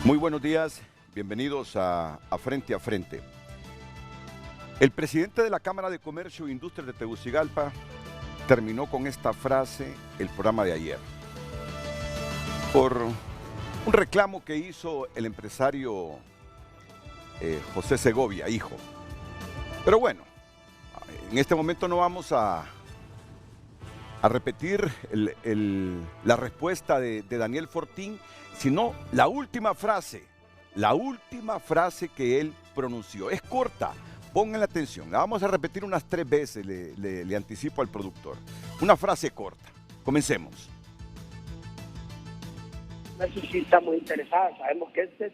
Muy buenos días, bienvenidos a Frente a Frente. El presidente de la Cámara de Comercio e Industria de Tegucigalpa terminó con esta frase el programa de ayer. Por un reclamo que hizo el empresario José Segovia, hijo. Pero bueno, en este momento no vamos a repetir la respuesta de Daniel Fortín, sino la última frase que él pronunció. Es corta, pongan atención, la vamos a repetir unas 3 veces, le anticipo al productor. Una frase corta, comencemos. Eso sí estamos interesados, sabemos que este es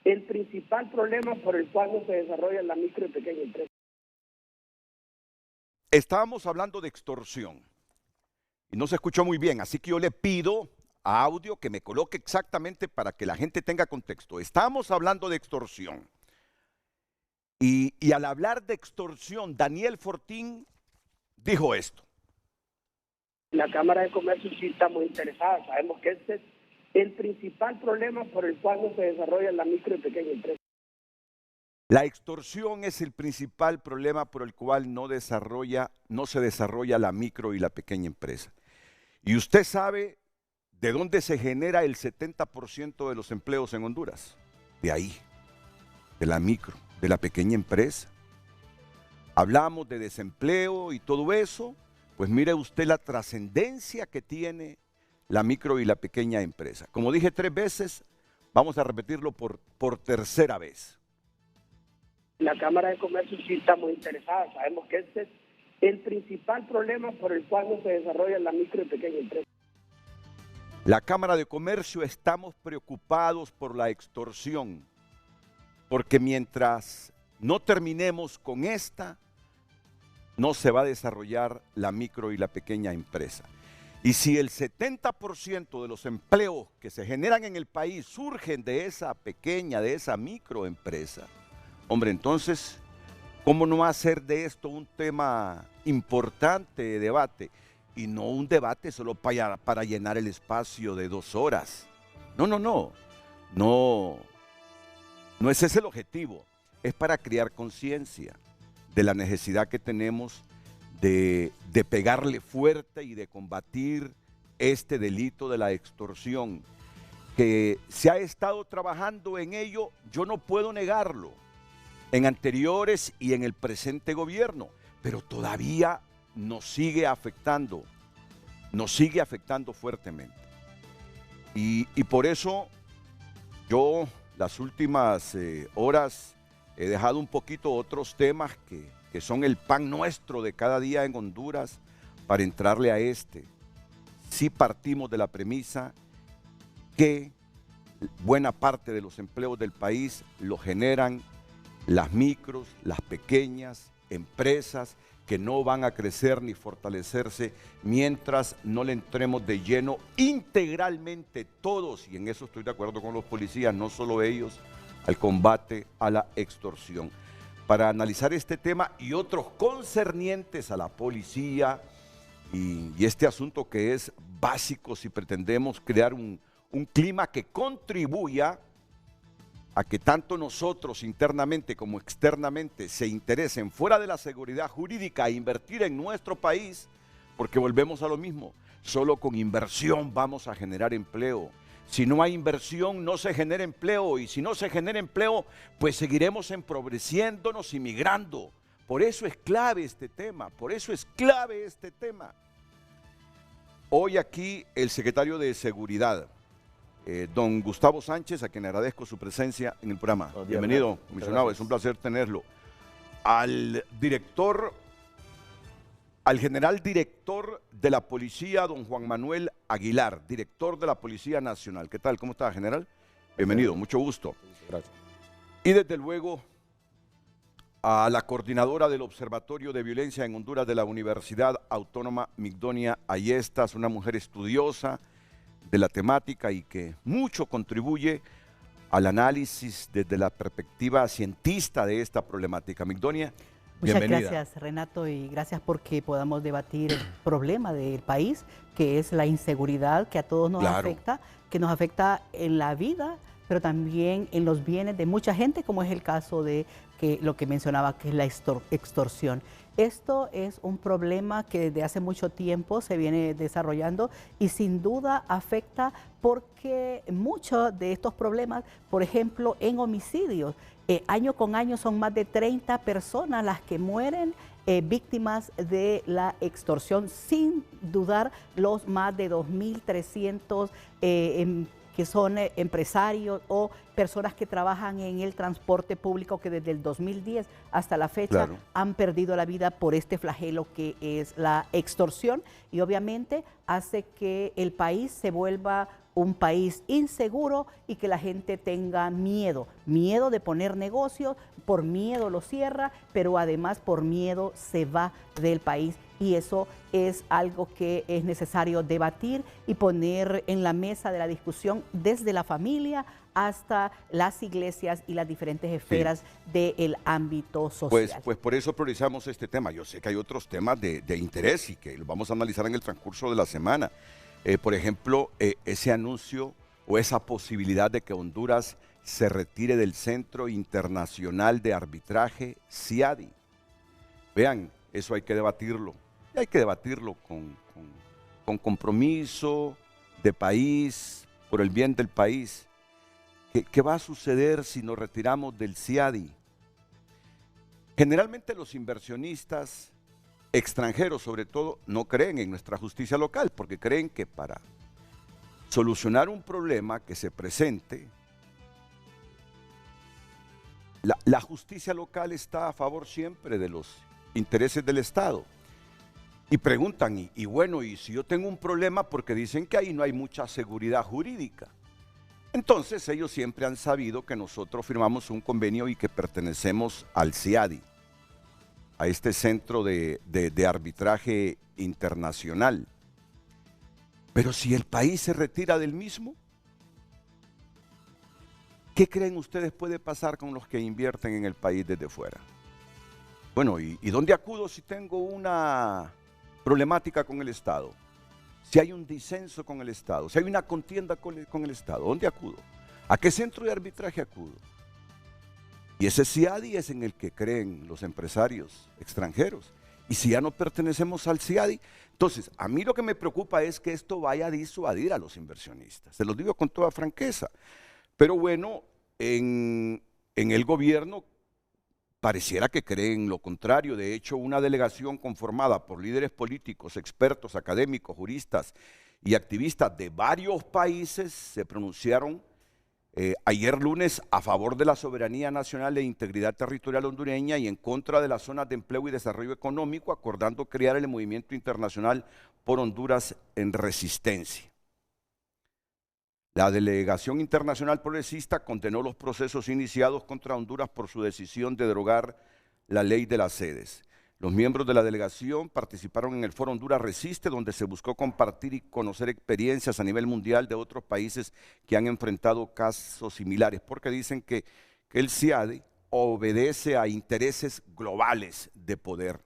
el principal problema por el cual no se desarrolla la micro y pequeña empresa. Estábamos hablando de extorsión y no se escuchó muy bien, así que yo le pido a audio que me coloque exactamente para que la gente tenga contexto. Estamos hablando de extorsión. Y al hablar de extorsión, Daniel Fortín dijo esto. La Cámara de Comercio sí estamos interesados, sabemos que este es el principal problema por el cual no se desarrolla la micro y pequeña empresa. La extorsión es el principal problema por el cual no se desarrolla la micro y la pequeña empresa. Y usted sabe de dónde se genera el 70% de los empleos en Honduras. De ahí, de la micro, de la pequeña empresa. Hablamos de desempleo y todo eso, pues mire usted la trascendencia que tiene la micro y la pequeña empresa. Como dije 3 veces, vamos a repetirlo por tercera vez. La Cámara de Comercio sí estamos interesados, sabemos que este es el principal problema por el cual no se desarrolla la micro y pequeña empresa. La Cámara de Comercio estamos preocupados por la extorsión, porque mientras no terminemos con esta, no se va a desarrollar la micro y la pequeña empresa. Y si el 70% de los empleos que se generan en el país surgen de esa pequeña, de esa microempresa, hombre, entonces, ¿cómo no hacer de esto un tema importante de debate? Y no un debate solo para llenar el espacio de 2 horas. No es ese el objetivo. Es para crear conciencia de la necesidad que tenemos de pegarle fuerte y de combatir este delito de la extorsión. Que se ha estado trabajando en ello, yo no puedo negarlo, en anteriores y en el presente gobierno, pero todavía nos sigue afectando fuertemente. Y por eso yo las últimas horas he dejado un poquito otros temas que son el pan nuestro de cada día en Honduras para entrarle a este. Sí partimos de la premisa que buena parte de los empleos del país lo generan las micros, las pequeñas empresas que no van a crecer ni fortalecerse mientras no le entremos de lleno integralmente todos, y en eso estoy de acuerdo con los policías, no solo ellos, al combate a la extorsión. Para analizar este tema y otros concernientes a la policía y este asunto que es básico si pretendemos crear un clima que contribuya a que tanto nosotros internamente como externamente se interesen fuera de la seguridad jurídica a invertir en nuestro país, porque volvemos a lo mismo, solo con inversión vamos a generar empleo. Si no hay inversión no se genera empleo, y si no se genera empleo pues seguiremos empobreciéndonos y migrando. Por eso es clave este tema, Hoy aquí el secretario de Seguridad, don Gustavo Sánchez, a quien agradezco su presencia en el programa. Bienvenido, comisionado, es un placer tenerlo. Al general director de la policía, don Juan Manuel Aguilar, director de la Policía Nacional. ¿Qué tal? ¿Cómo está, general? Bienvenido, mucho gusto. Gracias. Y desde luego a la coordinadora del Observatorio de Violencia en Honduras de la Universidad Autónoma Migdonia Ayestas, una mujer estudiosa de la temática y que mucho contribuye al análisis desde la perspectiva cientista de esta problemática. Migdonia, Muchas bienvenida. gracias, Renato, y gracias porque podamos debatir el problema del país, que es la inseguridad que a todos nos afecta, que nos afecta en la vida pero también en los bienes de mucha gente, como es el caso de lo que mencionaba, que es la extorsión. Esto es un problema que desde hace mucho tiempo se viene desarrollando y sin duda afecta porque muchos de estos problemas, por ejemplo, en homicidios, año con año son más de 30 personas las que mueren víctimas de la extorsión, sin dudar los más de 2.300 que son empresarios o personas que trabajan en el transporte público que desde el 2010 hasta la fecha han perdido la vida por este flagelo que es la extorsión, y obviamente hace que el país se vuelva un país inseguro y que la gente tenga miedo de poner negocios, por miedo lo cierra, pero además por miedo se va del país. Y eso es algo que es necesario debatir y poner en la mesa de la discusión desde la familia hasta las iglesias y las diferentes esferas del ámbito social. Pues por eso priorizamos este tema. Yo sé que hay otros temas de interés y que los vamos a analizar en el transcurso de la semana. Por ejemplo, ese anuncio o esa posibilidad de que Honduras se retire del Centro Internacional de Arbitraje, CIADI. Vean, eso hay que debatirlo. Y hay que debatirlo con compromiso de país, por el bien del país. ¿Qué va a suceder si nos retiramos del CIADI? Generalmente los inversionistas extranjeros, sobre todo, no creen en nuestra justicia local, porque creen que para solucionar un problema que se presente, la justicia local está a favor siempre de los intereses del Estado. Y preguntan, y bueno, y si yo tengo un problema, porque dicen que ahí no hay mucha seguridad jurídica. Entonces ellos siempre han sabido que nosotros firmamos un convenio y que pertenecemos al CIADI, a este centro de arbitraje internacional. Pero si el país se retira del mismo, ¿qué creen ustedes puede pasar con los que invierten en el país desde fuera? Bueno, ¿y dónde acudo si tengo una problemática con el Estado? Si hay un disenso con el Estado, si hay una contienda con el Estado, ¿dónde acudo? ¿A qué centro de arbitraje acudo? Y ese CIADI es en el que creen los empresarios extranjeros. Y si ya no pertenecemos al CIADI, entonces a mí lo que me preocupa es que esto vaya a disuadir a los inversionistas. Se los digo con toda franqueza. Pero bueno, en el gobierno pareciera que creen lo contrario. De hecho, una delegación conformada por líderes políticos, expertos, académicos, juristas y activistas de varios países se pronunciaron ayer lunes a favor de la soberanía nacional e integridad territorial hondureña y en contra de las zonas de empleo y desarrollo económico, acordando crear el Movimiento Internacional por Honduras en Resistencia. La Delegación Internacional Progresista condenó los procesos iniciados contra Honduras por su decisión de derogar la ley de las sedes. Los miembros de la delegación participaron en el Foro Honduras Resiste, donde se buscó compartir y conocer experiencias a nivel mundial de otros países que han enfrentado casos similares, porque dicen que el CIADI obedece a intereses globales de poder.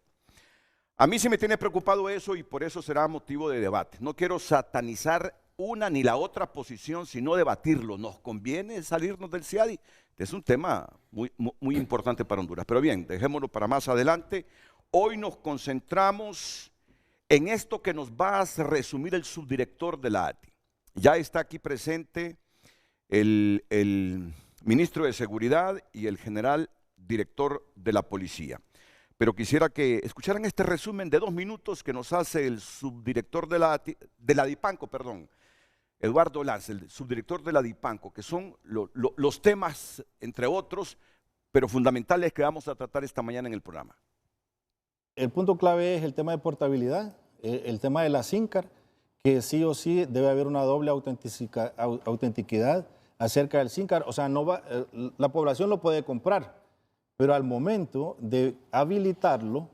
A mí sí me tiene preocupado eso y por eso será motivo de debate. No quiero satanizar una ni la otra posición, sino debatirlo. ¿Nos conviene salirnos del CIADI? Es un tema muy importante para Honduras. Pero bien, dejémoslo para más adelante. Hoy nos concentramos en esto que nos va a resumir el subdirector de la ATI. Ya está aquí presente el ministro de Seguridad y el general director de la Policía. Pero quisiera que escucharan este resumen de 2 minutos que nos hace el subdirector de la DIPANCO, Eduardo Lanz, el subdirector de la DIPANCO, que son los temas, entre otros, pero fundamentales que vamos a tratar esta mañana en el programa. El punto clave es el tema de portabilidad, el tema de la SINCAR, que sí o sí debe haber una doble autenticidad acerca del SINCAR. O sea, la población lo puede comprar, pero al momento de habilitarlo,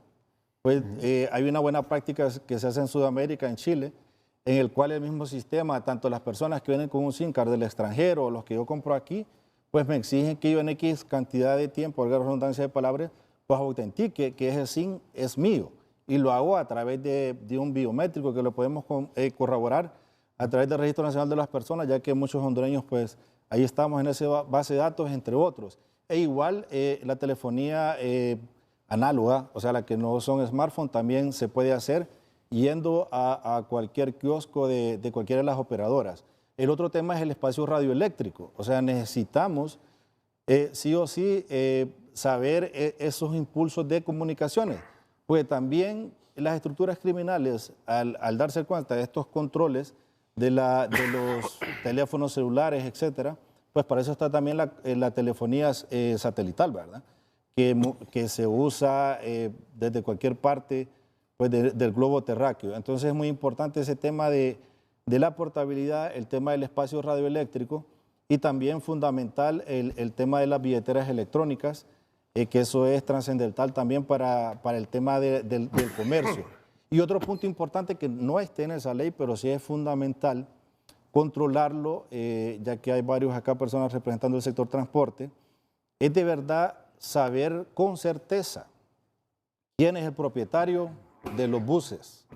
pues hay una buena práctica que se hace en Sudamérica, en Chile, en el cual el mismo sistema, tanto las personas que vienen con un SINCAR del extranjero o los que yo compro aquí, pues me exigen que yo en X cantidad de tiempo, valga la redundancia de palabras, pues autentique que ese SIM es mío. Y lo hago a través de un biométrico que lo podemos corroborar a través del Registro Nacional de las Personas, ya que muchos hondureños pues ahí estamos en esa base de datos, entre otros. E igual la telefonía análoga, o sea, la que no son smartphones, también se puede hacer yendo a cualquier kiosco de cualquiera de las operadoras. El otro tema es el espacio radioeléctrico, o sea, necesitamos sí o sí saber esos impulsos de comunicaciones, pues también las estructuras criminales, al darse cuenta de estos controles de los teléfonos celulares, etcétera, pues para eso está también la telefonía satelital, ¿verdad? Que se usa desde cualquier parte pues, del globo terráqueo. Entonces es muy importante ese tema de la portabilidad, el tema del espacio radioeléctrico y también fundamental el tema de las billeteras electrónicas, que eso es trascendental también para el tema del comercio. Y otro punto importante que no esté en esa ley, pero sí es fundamental controlarlo, ya que hay varios acá personas representando el sector transporte, es de verdad saber con certeza quién es el propietario de los buses,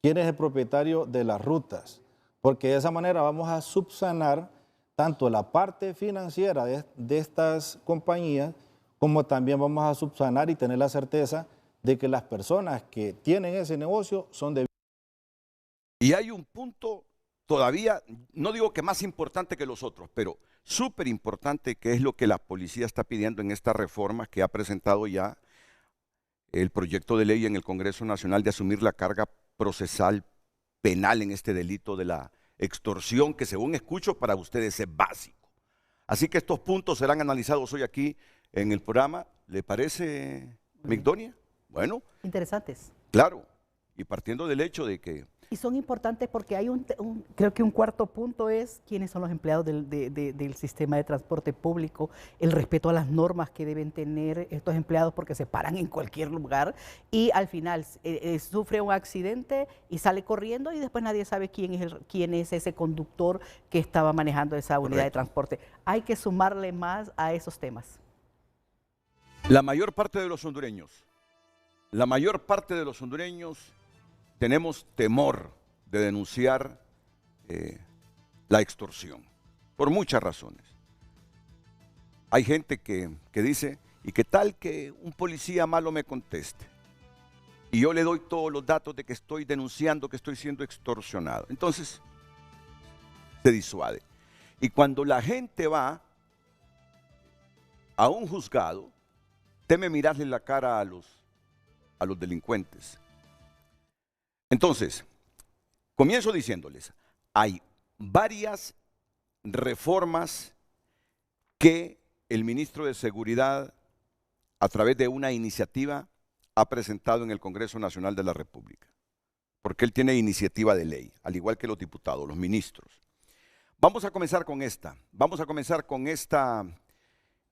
quién es el propietario de las rutas, porque de esa manera vamos a subsanar tanto la parte financiera de estas compañías, como también vamos a subsanar y tener la certeza de que las personas que tienen ese negocio son de... Y hay un punto todavía, no digo que más importante que los otros, pero súper importante, que es lo que la policía está pidiendo en esta reforma que ha presentado ya el proyecto de ley en el Congreso Nacional de asumir la carga procesal penal en este delito de la extorsión, que según escucho para ustedes es básico. Así que estos puntos serán analizados hoy aquí en el programa. ¿Le parece, Migdonia? Bueno. Interesantes. Claro, y partiendo del hecho de que... Y son importantes porque hay creo que un cuarto punto es quiénes son los empleados del sistema de transporte público, el respeto a las normas que deben tener estos empleados porque se paran en cualquier lugar y al final sufre un accidente y sale corriendo y después nadie sabe quién es ese conductor que estaba manejando esa unidad de transporte. Hay que sumarle más a esos temas. La mayor parte de los hondureños tenemos temor de denunciar la extorsión, por muchas razones. Hay gente que dice, ¿y qué tal que un policía malo me conteste? Y yo le doy todos los datos de que estoy denunciando, que estoy siendo extorsionado. Entonces, se disuade. Y cuando la gente va a un juzgado, teme mirarle la cara a los delincuentes. Entonces, comienzo diciéndoles, hay varias reformas que el ministro de Seguridad, a través de una iniciativa, ha presentado en el Congreso Nacional de la República, porque él tiene iniciativa de ley, al igual que los diputados, los ministros. Vamos a comenzar con esta,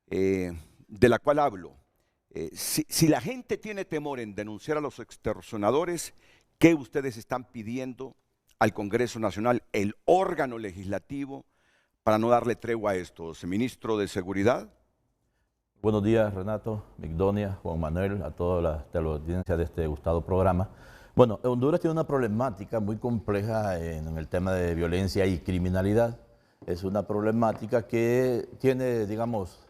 de la cual hablo. Si la gente tiene temor en denunciar a los extorsionadores, ¿qué ustedes están pidiendo al Congreso Nacional, el órgano legislativo, para no darle tregua a esto? Ministro de Seguridad. Buenos días, Renato, Migdonia, Juan Manuel, a toda la audiencia de este gustado programa. Bueno, Honduras tiene una problemática muy compleja en el tema de violencia y criminalidad. Es una problemática que tiene, digamos,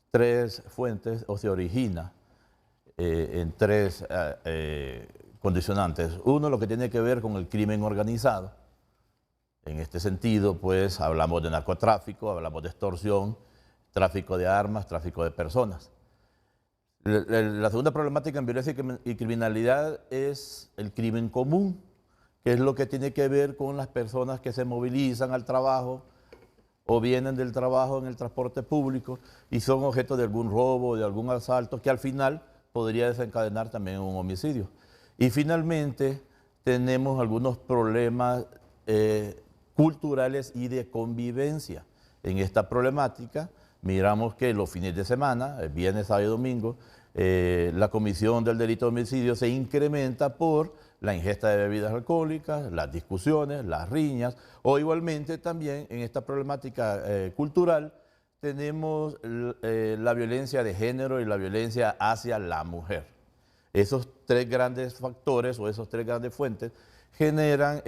tres fuentes o se origina en tres condicionantes. Uno, lo que tiene que ver con el crimen organizado. En este sentido, pues, hablamos de narcotráfico, hablamos de extorsión, tráfico de armas, tráfico de personas. La segunda problemática en violencia y criminalidad es el crimen común, que es lo que tiene que ver con las personas que se movilizan al trabajo o vienen del trabajo en el transporte público y son objeto de algún robo, de algún asalto, que al final podría desencadenar también un homicidio. Y finalmente tenemos algunos problemas culturales y de convivencia. En esta problemática miramos que los fines de semana, el viernes, sábado y domingo, la comisión del delito de homicidio se incrementa por la ingesta de bebidas alcohólicas, las discusiones, las riñas, o igualmente también en esta problemática cultural tenemos la violencia de género y la violencia hacia la mujer. Esos tres grandes factores o esas tres grandes fuentes generan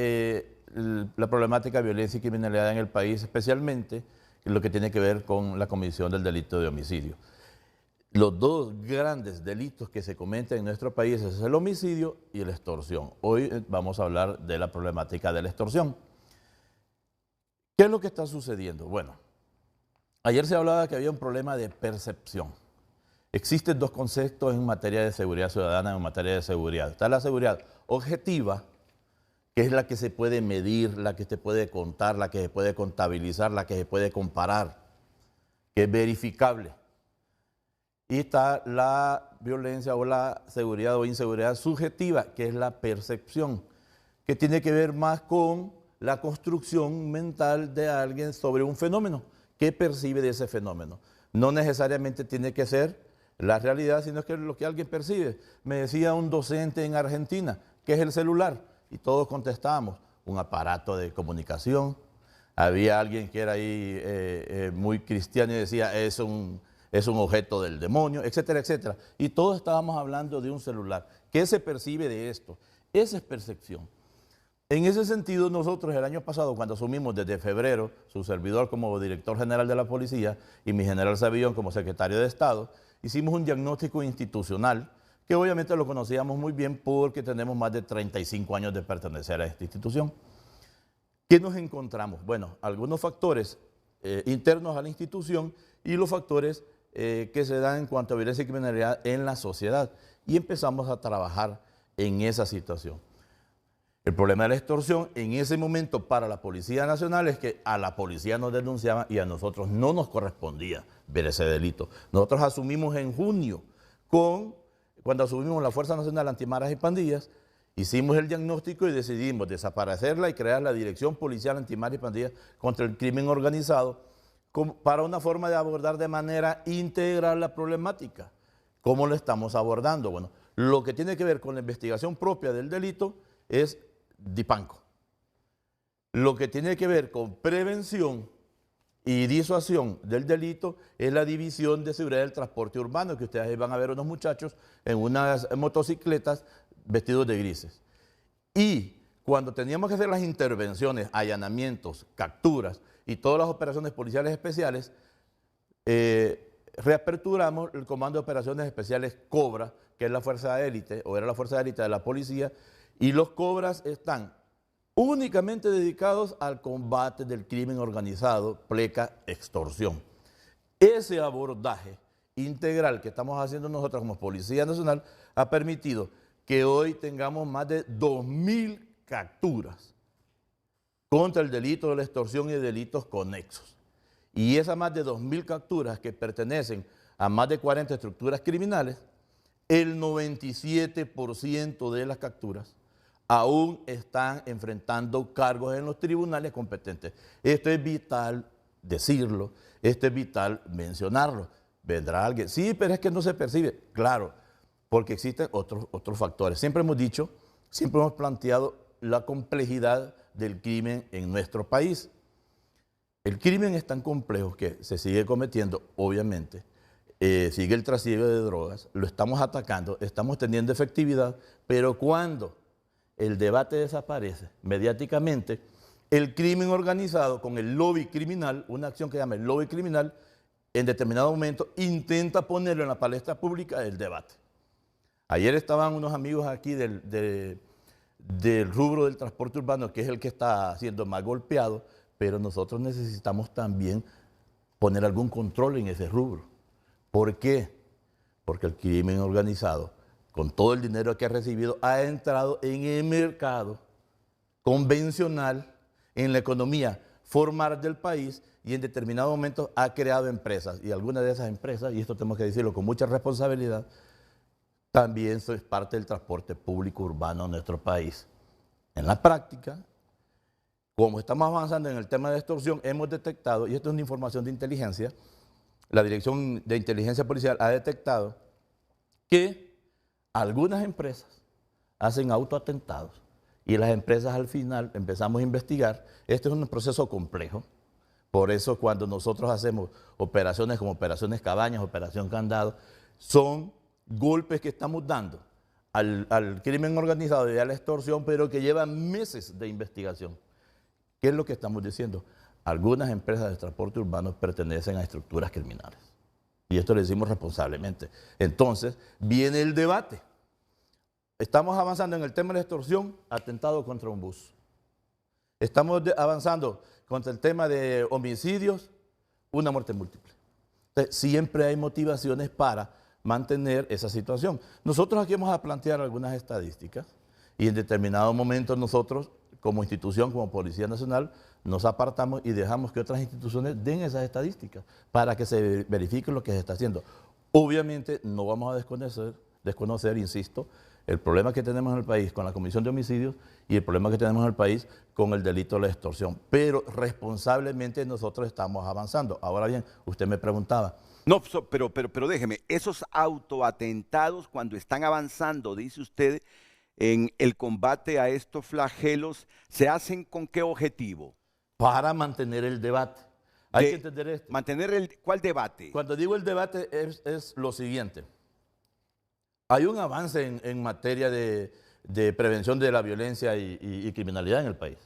la problemática de violencia y criminalidad en el país, especialmente lo que tiene que ver con la comisión del delito de homicidio. Los dos grandes delitos que se cometen en nuestro país es el homicidio y la extorsión. Hoy vamos a hablar de la problemática de la extorsión. ¿Qué es lo que está sucediendo? Bueno, ayer se hablaba que había un problema de percepción. Existen dos conceptos en materia de seguridad ciudadana, en materia de seguridad. Está la seguridad objetiva, que es la que se puede medir, la que se puede contar, la que se puede contabilizar, la que se puede comparar, que es verificable. Y está la violencia o la seguridad o inseguridad subjetiva, que es la percepción, que tiene que ver más con la construcción mental de alguien sobre un fenómeno. ¿Qué percibe de ese fenómeno? No necesariamente tiene que ser la realidad, sino que es lo que alguien percibe. Me decía un docente en Argentina, ¿qué es el celular? Y todos contestábamos, un aparato de comunicación. Había alguien que era ahí muy cristiano y decía, es un objeto del demonio, etcétera, etcétera. Y todos estábamos hablando de un celular. ¿Qué se percibe de esto? Esa es percepción. En ese sentido, nosotros el año pasado, cuando asumimos desde febrero, su servidor como director general de la policía y mi general Savillón como secretario de Estado, hicimos un diagnóstico institucional que obviamente lo conocíamos muy bien porque tenemos más de 35 años de pertenecer a esta institución. ¿Qué nos encontramos? Bueno, algunos factores internos a la institución y los factores que se dan en cuanto a violencia y criminalidad en la sociedad. Y empezamos a trabajar en esa situación. El problema de la extorsión en ese momento para la Policía Nacional es que a la policía nos denunciaban y a nosotros no nos correspondía ver ese delito. Nosotros asumimos en junio, cuando asumimos la Fuerza Nacional Antimaras y Pandillas, hicimos el diagnóstico y decidimos desaparecerla y crear la Dirección Policial Antimaras y Pandillas contra el Crimen Organizado para una forma de abordar de manera integral la problemática. ¿Cómo lo estamos abordando? Bueno, lo que tiene que ver con la investigación propia del delito es DIPANCO. Lo que tiene que ver con prevención y disuasión del delito es la División de Seguridad del Transporte Urbano, que ustedes van a ver unos muchachos en unas motocicletas vestidos de grises. Y cuando teníamos que hacer las intervenciones, allanamientos, capturas y todas las operaciones policiales especiales, reaperturamos el Comando de Operaciones Especiales COBRA, que es la fuerza élite, o era la fuerza élite de la policía, y los COBRAs están únicamente dedicados al combate del crimen organizado, pleca, extorsión. Ese abordaje integral que estamos haciendo nosotros como Policía Nacional ha permitido que hoy tengamos más de 2.000 capturas contra el delito de la extorsión y delitos conexos. Y esas más de 2.000 capturas que pertenecen a más de 40 estructuras criminales, el 97% de las capturas aún están enfrentando cargos en los tribunales competentes. Esto es vital decirlo, esto es vital mencionarlo. ¿Vendrá alguien? Sí, pero es que no se percibe. Claro, porque existen otros factores. Siempre hemos dicho, siempre hemos planteado la complejidad del crimen en nuestro país. El crimen es tan complejo que se sigue cometiendo, obviamente, sigue el trasiego de drogas, lo estamos atacando, estamos teniendo efectividad, pero cuando el debate desaparece mediáticamente, el crimen organizado con el lobby criminal, una acción que se llama el lobby criminal, en determinado momento intenta ponerlo en la palestra pública del debate. Ayer estaban unos amigos aquí del rubro del transporte urbano, que es el que está siendo más golpeado, pero nosotros necesitamos también poner algún control en ese rubro. ¿Por qué? Porque el crimen organizado, con todo el dinero que ha recibido, ha entrado en el mercado convencional, en la economía formal del país y en determinados momentos ha creado empresas. Y algunas de esas empresas, y esto tenemos que decirlo con mucha responsabilidad, también es parte del transporte público urbano en nuestro país. En la práctica, como estamos avanzando en el tema de extorsión, hemos detectado, y esto es una información de inteligencia, la Dirección de Inteligencia Policial ha detectado que algunas empresas hacen autoatentados y las empresas al final empezamos a investigar. Este es un proceso complejo, por eso cuando nosotros hacemos operaciones como Operaciones Cabañas, Operación Candado, son golpes que estamos dando al crimen organizado y a la extorsión, pero que llevan meses de investigación. ¿Qué es lo que estamos diciendo? algunas empresas de transporte urbano pertenecen a estructuras criminales. Y esto lo decimos responsablemente. Entonces, viene el debate. Estamos avanzando en el tema de la extorsión, atentado contra un bus. Estamos avanzando contra el tema de homicidios, una muerte múltiple. Entonces, siempre hay motivaciones para mantener esa situación. Nosotros aquí vamos a plantear algunas estadísticas y en determinado momento nosotros, como institución, como Policía Nacional, nos apartamos y dejamos que otras instituciones den esas estadísticas para que se verifique lo que se está haciendo. Obviamente no vamos a desconocer, insisto, el problema que tenemos en el país con la comisión de homicidios y el problema que tenemos en el país con el delito de la extorsión. Pero responsablemente nosotros estamos avanzando. Ahora bien, usted me preguntaba. No, pero déjeme, esos autoatentados cuando están avanzando, dice usted, en el combate a estos flagelos, ¿se hacen con qué objetivo? Para mantener el debate. Hay que entender esto. ¿Cuál debate? Cuando digo el debate es lo siguiente. Hay un avance en materia de prevención de la violencia y criminalidad en el país.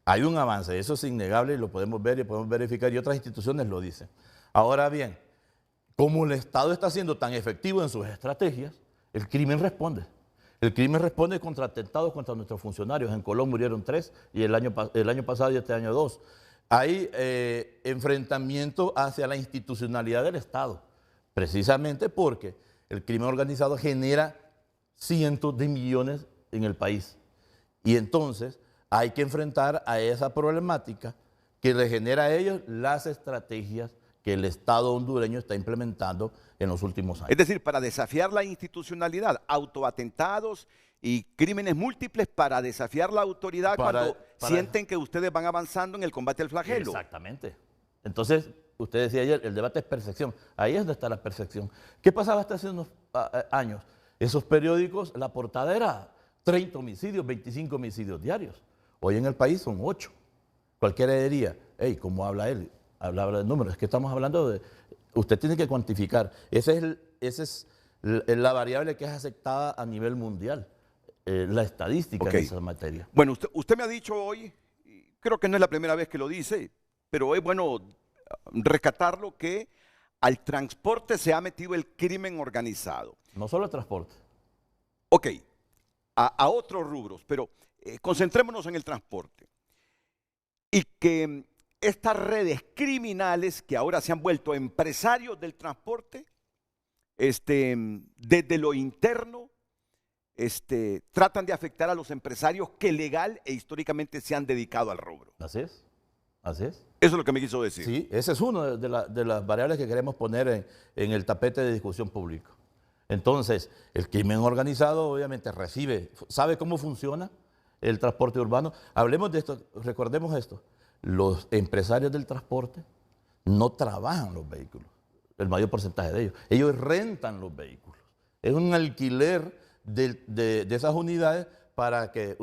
Hay un avance, eso es innegable y lo podemos ver y podemos verificar y otras instituciones lo dicen. Ahora bien, como el Estado está siendo tan efectivo en sus estrategias, el crimen responde. El crimen responde contra atentados contra nuestros funcionarios. En Colón murieron 3 y el año pasado y este año 2. Hay enfrentamiento hacia la institucionalidad del Estado, precisamente porque el crimen organizado genera cientos de millones en el país. Y entonces hay que enfrentar a esa problemática que le genera a ellos las estrategias que el Estado hondureño está implementando en los últimos años. Es decir, para desafiar la institucionalidad, autoatentados y crímenes múltiples para desafiar la autoridad cuando sienten que ustedes van avanzando en el combate al flagelo. Exactamente. Entonces, usted decía ayer, el debate es percepción. Ahí es donde está la percepción. ¿Qué pasaba hasta hace unos años? Esos periódicos, la portada era 30 homicidios, 25 homicidios diarios. Hoy en el país son 8. Cualquiera diría, hey, ¿cómo habla él? Habla de números. Es que estamos hablando de... Usted tiene que cuantificar. Esa es la variable que es aceptada a nivel mundial. La estadística en esa materia. Bueno, usted me ha dicho hoy, creo que no es la primera vez que lo dice, pero es bueno rescatarlo, que al transporte se ha metido el crimen organizado. No solo el transporte. Ok, a otros rubros, pero concentrémonos en el transporte. Y que estas redes criminales que ahora se han vuelto empresarios del transporte, desde lo interno, tratan de afectar a los empresarios que legal e históricamente se han dedicado al rubro. Así es, así es. Eso es lo que me quiso decir. Sí, esa es una de las variables que queremos poner en el tapete de discusión público. Entonces, el crimen organizado obviamente sabe cómo funciona el transporte urbano. Hablemos de esto, recordemos esto. Los empresarios del transporte no trabajan los vehículos, el mayor porcentaje de ellos. Ellos rentan los vehículos. Es un alquiler de esas unidades para que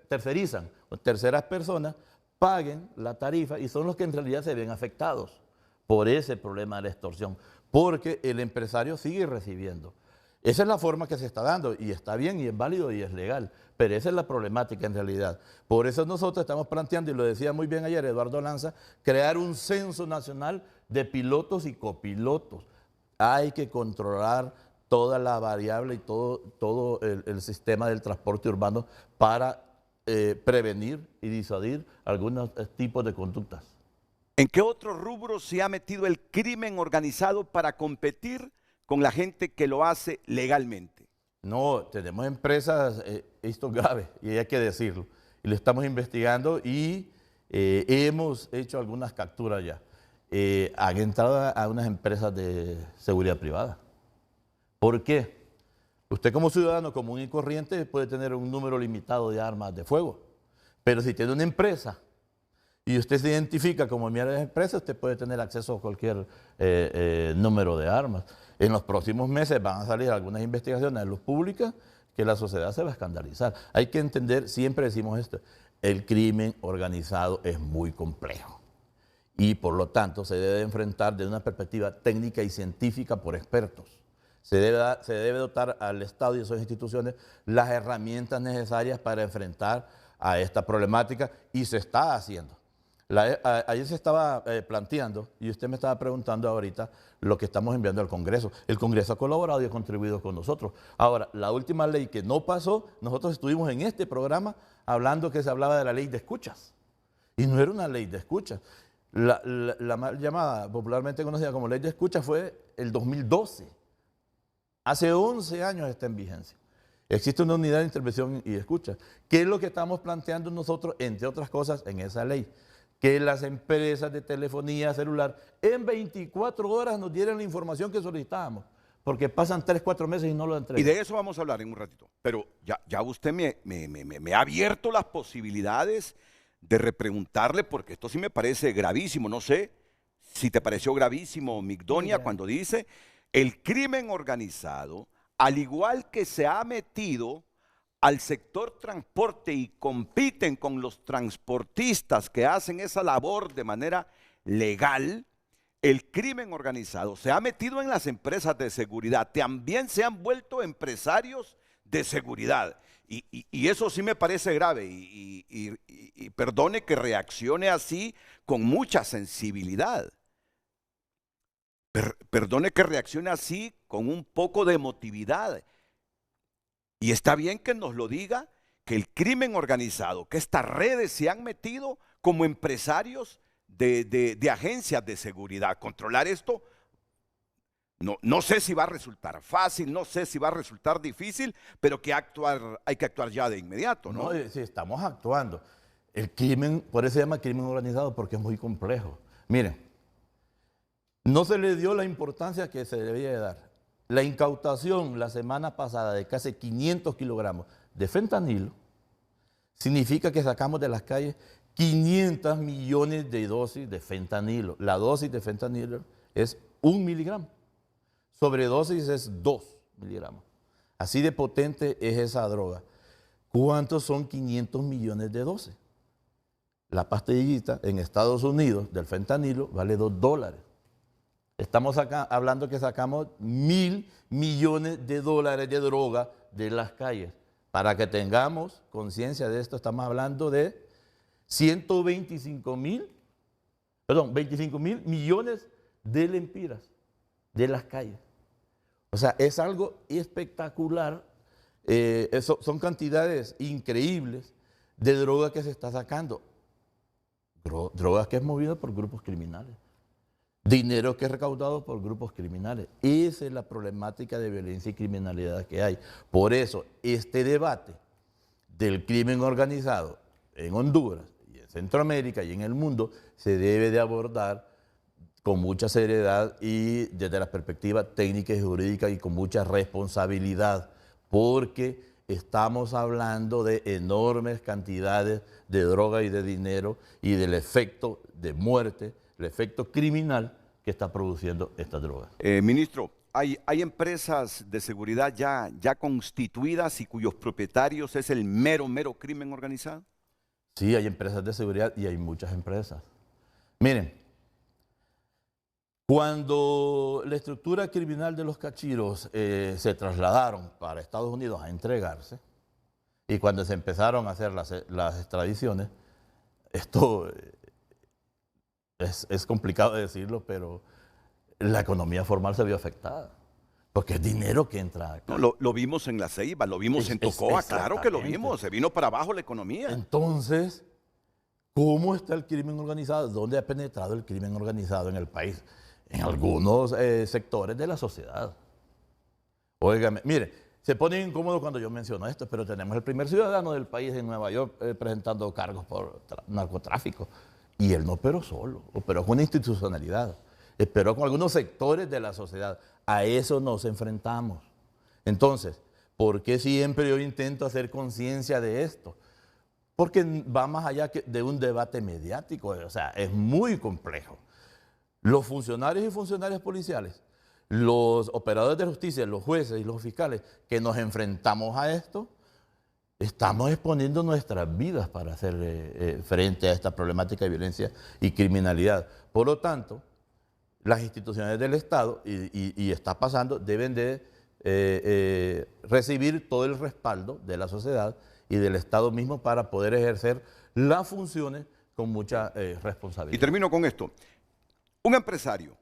tercerizan o terceras personas paguen la tarifa y son los que en realidad se ven afectados por ese problema de la extorsión, porque el empresario sigue recibiendo. Esa es la forma que se está dando y está bien y es válido y es legal, pero esa es la problemática en realidad. Por eso nosotros estamos planteando, y lo decía muy bien ayer Eduardo Lanza, crear un censo nacional de pilotos y copilotos. Hay que controlar toda la variable y todo el sistema del transporte urbano para prevenir y disuadir algunos tipos de conductas. ¿En qué otros rubros se ha metido el crimen organizado para competir con la gente que lo hace legalmente? No, tenemos empresas, esto es grave y hay que decirlo, y lo estamos investigando y hemos hecho algunas capturas ya. Han entrado a unas empresas de seguridad privada. ¿Por qué? Usted como ciudadano común y corriente puede tener un número limitado de armas de fuego, pero si tiene una empresa y usted se identifica como miembro de la empresa, usted puede tener acceso a cualquier número de armas. En los próximos meses van a salir algunas investigaciones de luz pública que la sociedad se va a escandalizar. Hay que entender, siempre decimos esto, el crimen organizado es muy complejo y por lo tanto se debe enfrentar desde una perspectiva técnica y científica por expertos. Se debe dotar al Estado y a sus instituciones las herramientas necesarias para enfrentar a esta problemática y se está haciendo. Ayer se estaba planteando, y usted me estaba preguntando ahorita, lo que estamos enviando al Congreso. El Congreso ha colaborado y ha contribuido con nosotros. Ahora, la última ley que no pasó, nosotros estuvimos en este programa hablando que se hablaba de la ley de escuchas. Y no era una ley de escuchas. La mal llamada, popularmente conocida como ley de escuchas, fue el 2012. Hace 11 años está en vigencia. Existe una unidad de intervención y escucha. ¿Qué es lo que estamos planteando nosotros, entre otras cosas, en esa ley? Que las empresas de telefonía celular en 24 horas nos dieran la información que solicitábamos, porque pasan 3, 4 meses y no lo entregan. Y de eso vamos a hablar en un ratito. Pero ya usted me ha abierto las posibilidades de repreguntarle, porque esto sí me parece gravísimo. No sé si te pareció gravísimo, Migdonia, cuando dice el crimen organizado, al igual que se ha metido al sector transporte y compiten con los transportistas que hacen esa labor de manera legal, el crimen organizado se ha metido en las empresas de seguridad, también se han vuelto empresarios de seguridad. Y eso sí me parece grave y perdone que reaccione así con mucha sensibilidad. Perdone que reaccione así con un poco de emotividad. Y está bien que nos lo diga, que el crimen organizado, que estas redes se han metido como empresarios de agencias de seguridad. Controlar esto, no sé si va a resultar fácil, no sé si va a resultar difícil, pero que hay que actuar ya de inmediato, ¿no? No, sí, estamos actuando. El crimen, por eso se llama crimen organizado, porque es muy complejo. Miren, no se le dio la importancia que se debía de dar. La incautación la semana pasada de casi 500 kilogramos de fentanilo significa que sacamos de las calles 500 millones de dosis de fentanilo. La dosis de fentanilo es 1 miligramo. Sobredosis es 2 miligramos. Así de potente es esa droga. ¿Cuántos son 500 millones de dosis? La pastillita en Estados Unidos del fentanilo vale $2. Estamos acá hablando que sacamos 1.000 millones de dólares de droga de las calles. Para que tengamos conciencia de esto, estamos hablando de 25 mil millones de lempiras de las calles. O sea, es algo espectacular. Son cantidades increíbles de droga que se está sacando. Drogas que es movida por grupos criminales. Dinero que es recaudado por grupos criminales. Esa es la problemática de violencia y criminalidad que hay. Por eso, este debate del crimen organizado en Honduras, y en Centroamérica y en el mundo, se debe de abordar con mucha seriedad y desde la perspectiva técnica y jurídica y con mucha responsabilidad, porque estamos hablando de enormes cantidades de droga y de dinero y del efecto de muerte, el efecto criminal que está produciendo esta droga. Ministro, ¿hay empresas de seguridad ya constituidas y cuyos propietarios es el mero crimen organizado? Sí, hay empresas de seguridad y hay muchas empresas. Miren, cuando la estructura criminal de los cachiros se trasladaron para Estados Unidos a entregarse y cuando se empezaron a hacer las extradiciones, esto es complicado de decirlo, pero la economía formal se vio afectada. Porque es dinero que entra acá. No, lo vimos en La Ceiba, lo vimos en Tocoa, claro que lo vimos, se vino para abajo la economía. Entonces, ¿cómo está el crimen organizado? ¿Dónde ha penetrado el crimen organizado en el país? En algunos sectores de la sociedad. Óigame, mire, se pone incómodo cuando yo menciono esto, pero tenemos el primer ciudadano del país en Nueva York presentando cargos por narcotráfico. Y él no operó solo, operó con una institucionalidad, operó con algunos sectores de la sociedad. A eso nos enfrentamos. Entonces, ¿por qué siempre yo intento hacer conciencia de esto? Porque va más allá de un debate mediático, o sea, es muy complejo. Los funcionarios y funcionarias policiales, los operadores de justicia, los jueces y los fiscales que nos enfrentamos a esto, estamos exponiendo nuestras vidas para hacer frente a esta problemática de violencia y criminalidad. Por lo tanto, las instituciones del Estado, y está pasando, deben de recibir todo el respaldo de la sociedad y del Estado mismo para poder ejercer las funciones con mucha Y responsabilidad. termino con esto. Un empresario,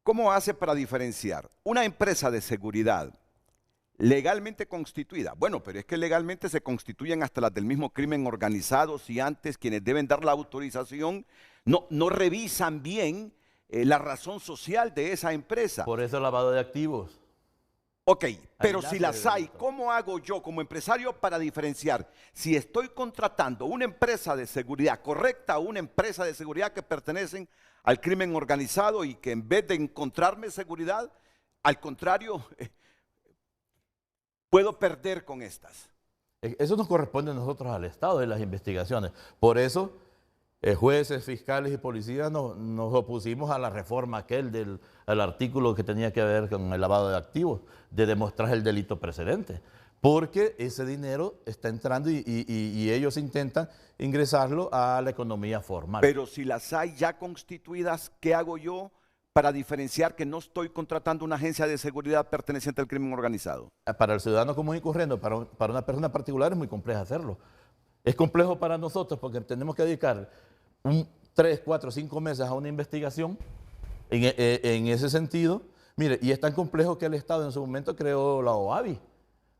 ¿cómo hace para diferenciar una empresa de seguridad legalmente constituida? Bueno, pero es que legalmente se constituyen hasta las del mismo crimen organizado si antes quienes deben dar la autorización no revisan bien la razón social de esa empresa. Por eso el lavado de activos. Ok, pero nace si las el hay, delito. ¿cómo hago yo como empresario para diferenciar si estoy contratando una empresa de seguridad correcta o una empresa de seguridad que pertenecen al crimen organizado y que en vez de encontrarme seguridad, al contrario, puedo perder con estas? Eso nos corresponde a nosotros, al Estado, de las investigaciones. Por eso, jueces, fiscales y policías nos opusimos a la reforma al artículo que tenía que ver con el lavado de activos, de demostrar el delito precedente. Porque ese dinero está entrando y ellos intentan ingresarlo a la economía formal. Pero si las hay ya constituidas, ¿qué hago yo para diferenciar que no estoy contratando una agencia de seguridad perteneciente al crimen organizado? Para el ciudadano común y corriente, para una persona particular es muy complejo hacerlo. Es complejo para nosotros porque tenemos que dedicar 3, 4, 5 meses a una investigación en ese sentido. Mire, y es tan complejo que el Estado en su momento creó la OAVI,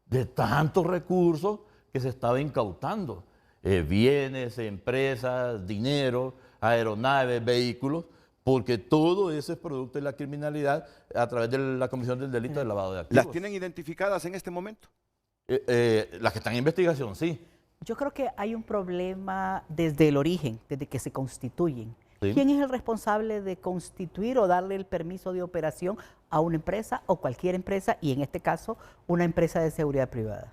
de tantos recursos que se estaba incautando. Bienes, empresas, dinero, aeronaves, vehículos, porque todo eso es producto de la criminalidad a través de la comisión del delito de lavado de activos. ¿Las tienen identificadas en este momento? Las que están en investigación, sí. Yo creo que hay un problema desde el origen, desde que se constituyen. Sí. ¿Quién es el responsable de constituir o darle el permiso de operación a una empresa o cualquier empresa, y en este caso, una empresa de seguridad privada?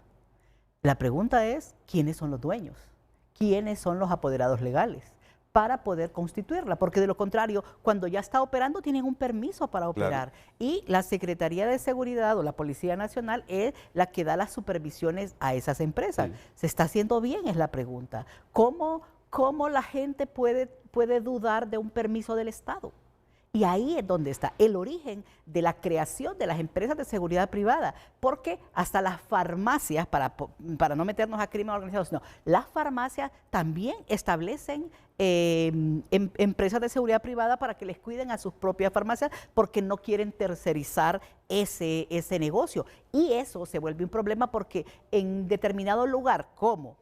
La pregunta es, ¿quiénes son los dueños? ¿Quiénes son los apoderados legales para poder constituirla? Porque de lo contrario, cuando ya está operando, tienen un permiso para operar. Claro. Y la Secretaría de Seguridad o la Policía Nacional es la que da las supervisiones a esas empresas. Sí. ¿Se está haciendo bien? Es la pregunta. ¿Cómo la gente puede dudar de un permiso del Estado? Y ahí es donde está el origen de la creación de las empresas de seguridad privada, porque hasta las farmacias, para no meternos a crimen organizado, sino las farmacias también establecen empresas de seguridad privada para que les cuiden a sus propias farmacias, porque no quieren tercerizar ese negocio. Y eso se vuelve un problema porque en determinado lugar como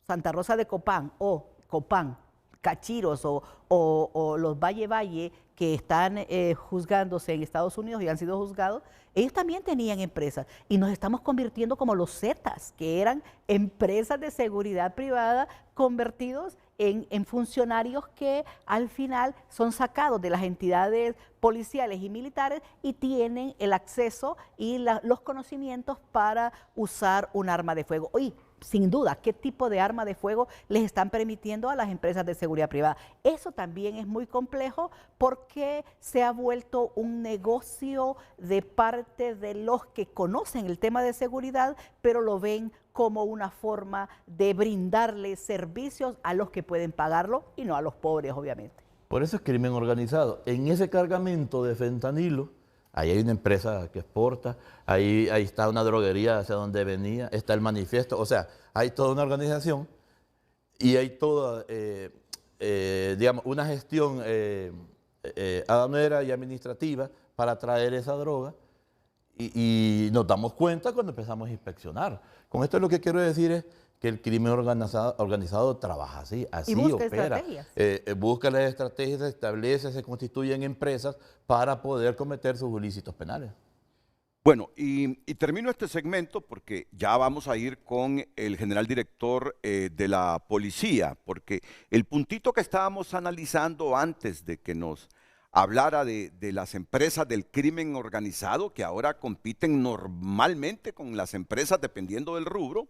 Santa Rosa de Copán o Copán, Cachiros o los Valle, que están juzgándose en Estados Unidos y han sido juzgados, ellos también tenían empresas y nos estamos convirtiendo como los Zetas, que eran empresas de seguridad privada convertidos en funcionarios que al final son sacados de las entidades policiales y militares y tienen el acceso y los conocimientos para usar un arma de fuego. Oye, sin duda, ¿qué tipo de arma de fuego les están permitiendo a las empresas de seguridad privada? Eso también es muy complejo porque se ha vuelto un negocio de parte de los que conocen el tema de seguridad, pero lo ven como una forma de brindarle servicios a los que pueden pagarlo y no a los pobres, obviamente. Por eso es crimen organizado. En ese cargamento de fentanilo, ahí hay una empresa que exporta, ahí está una droguería hacia donde venía, está el manifiesto, o sea, hay toda una organización y hay toda, digamos, una gestión aduanera y administrativa para traer esa droga y nos damos cuenta cuando empezamos a inspeccionar. Con esto lo que quiero decir es que el crimen organizado trabaja así opera. Busca las estrategias, se establece, se constituyen empresas para poder cometer sus ilícitos penales. Bueno, y termino este segmento porque ya vamos a ir con el general director de la policía, porque el puntito que estábamos analizando antes de que nos hablara de las empresas del crimen organizado, que ahora compiten normalmente con las empresas dependiendo del rubro.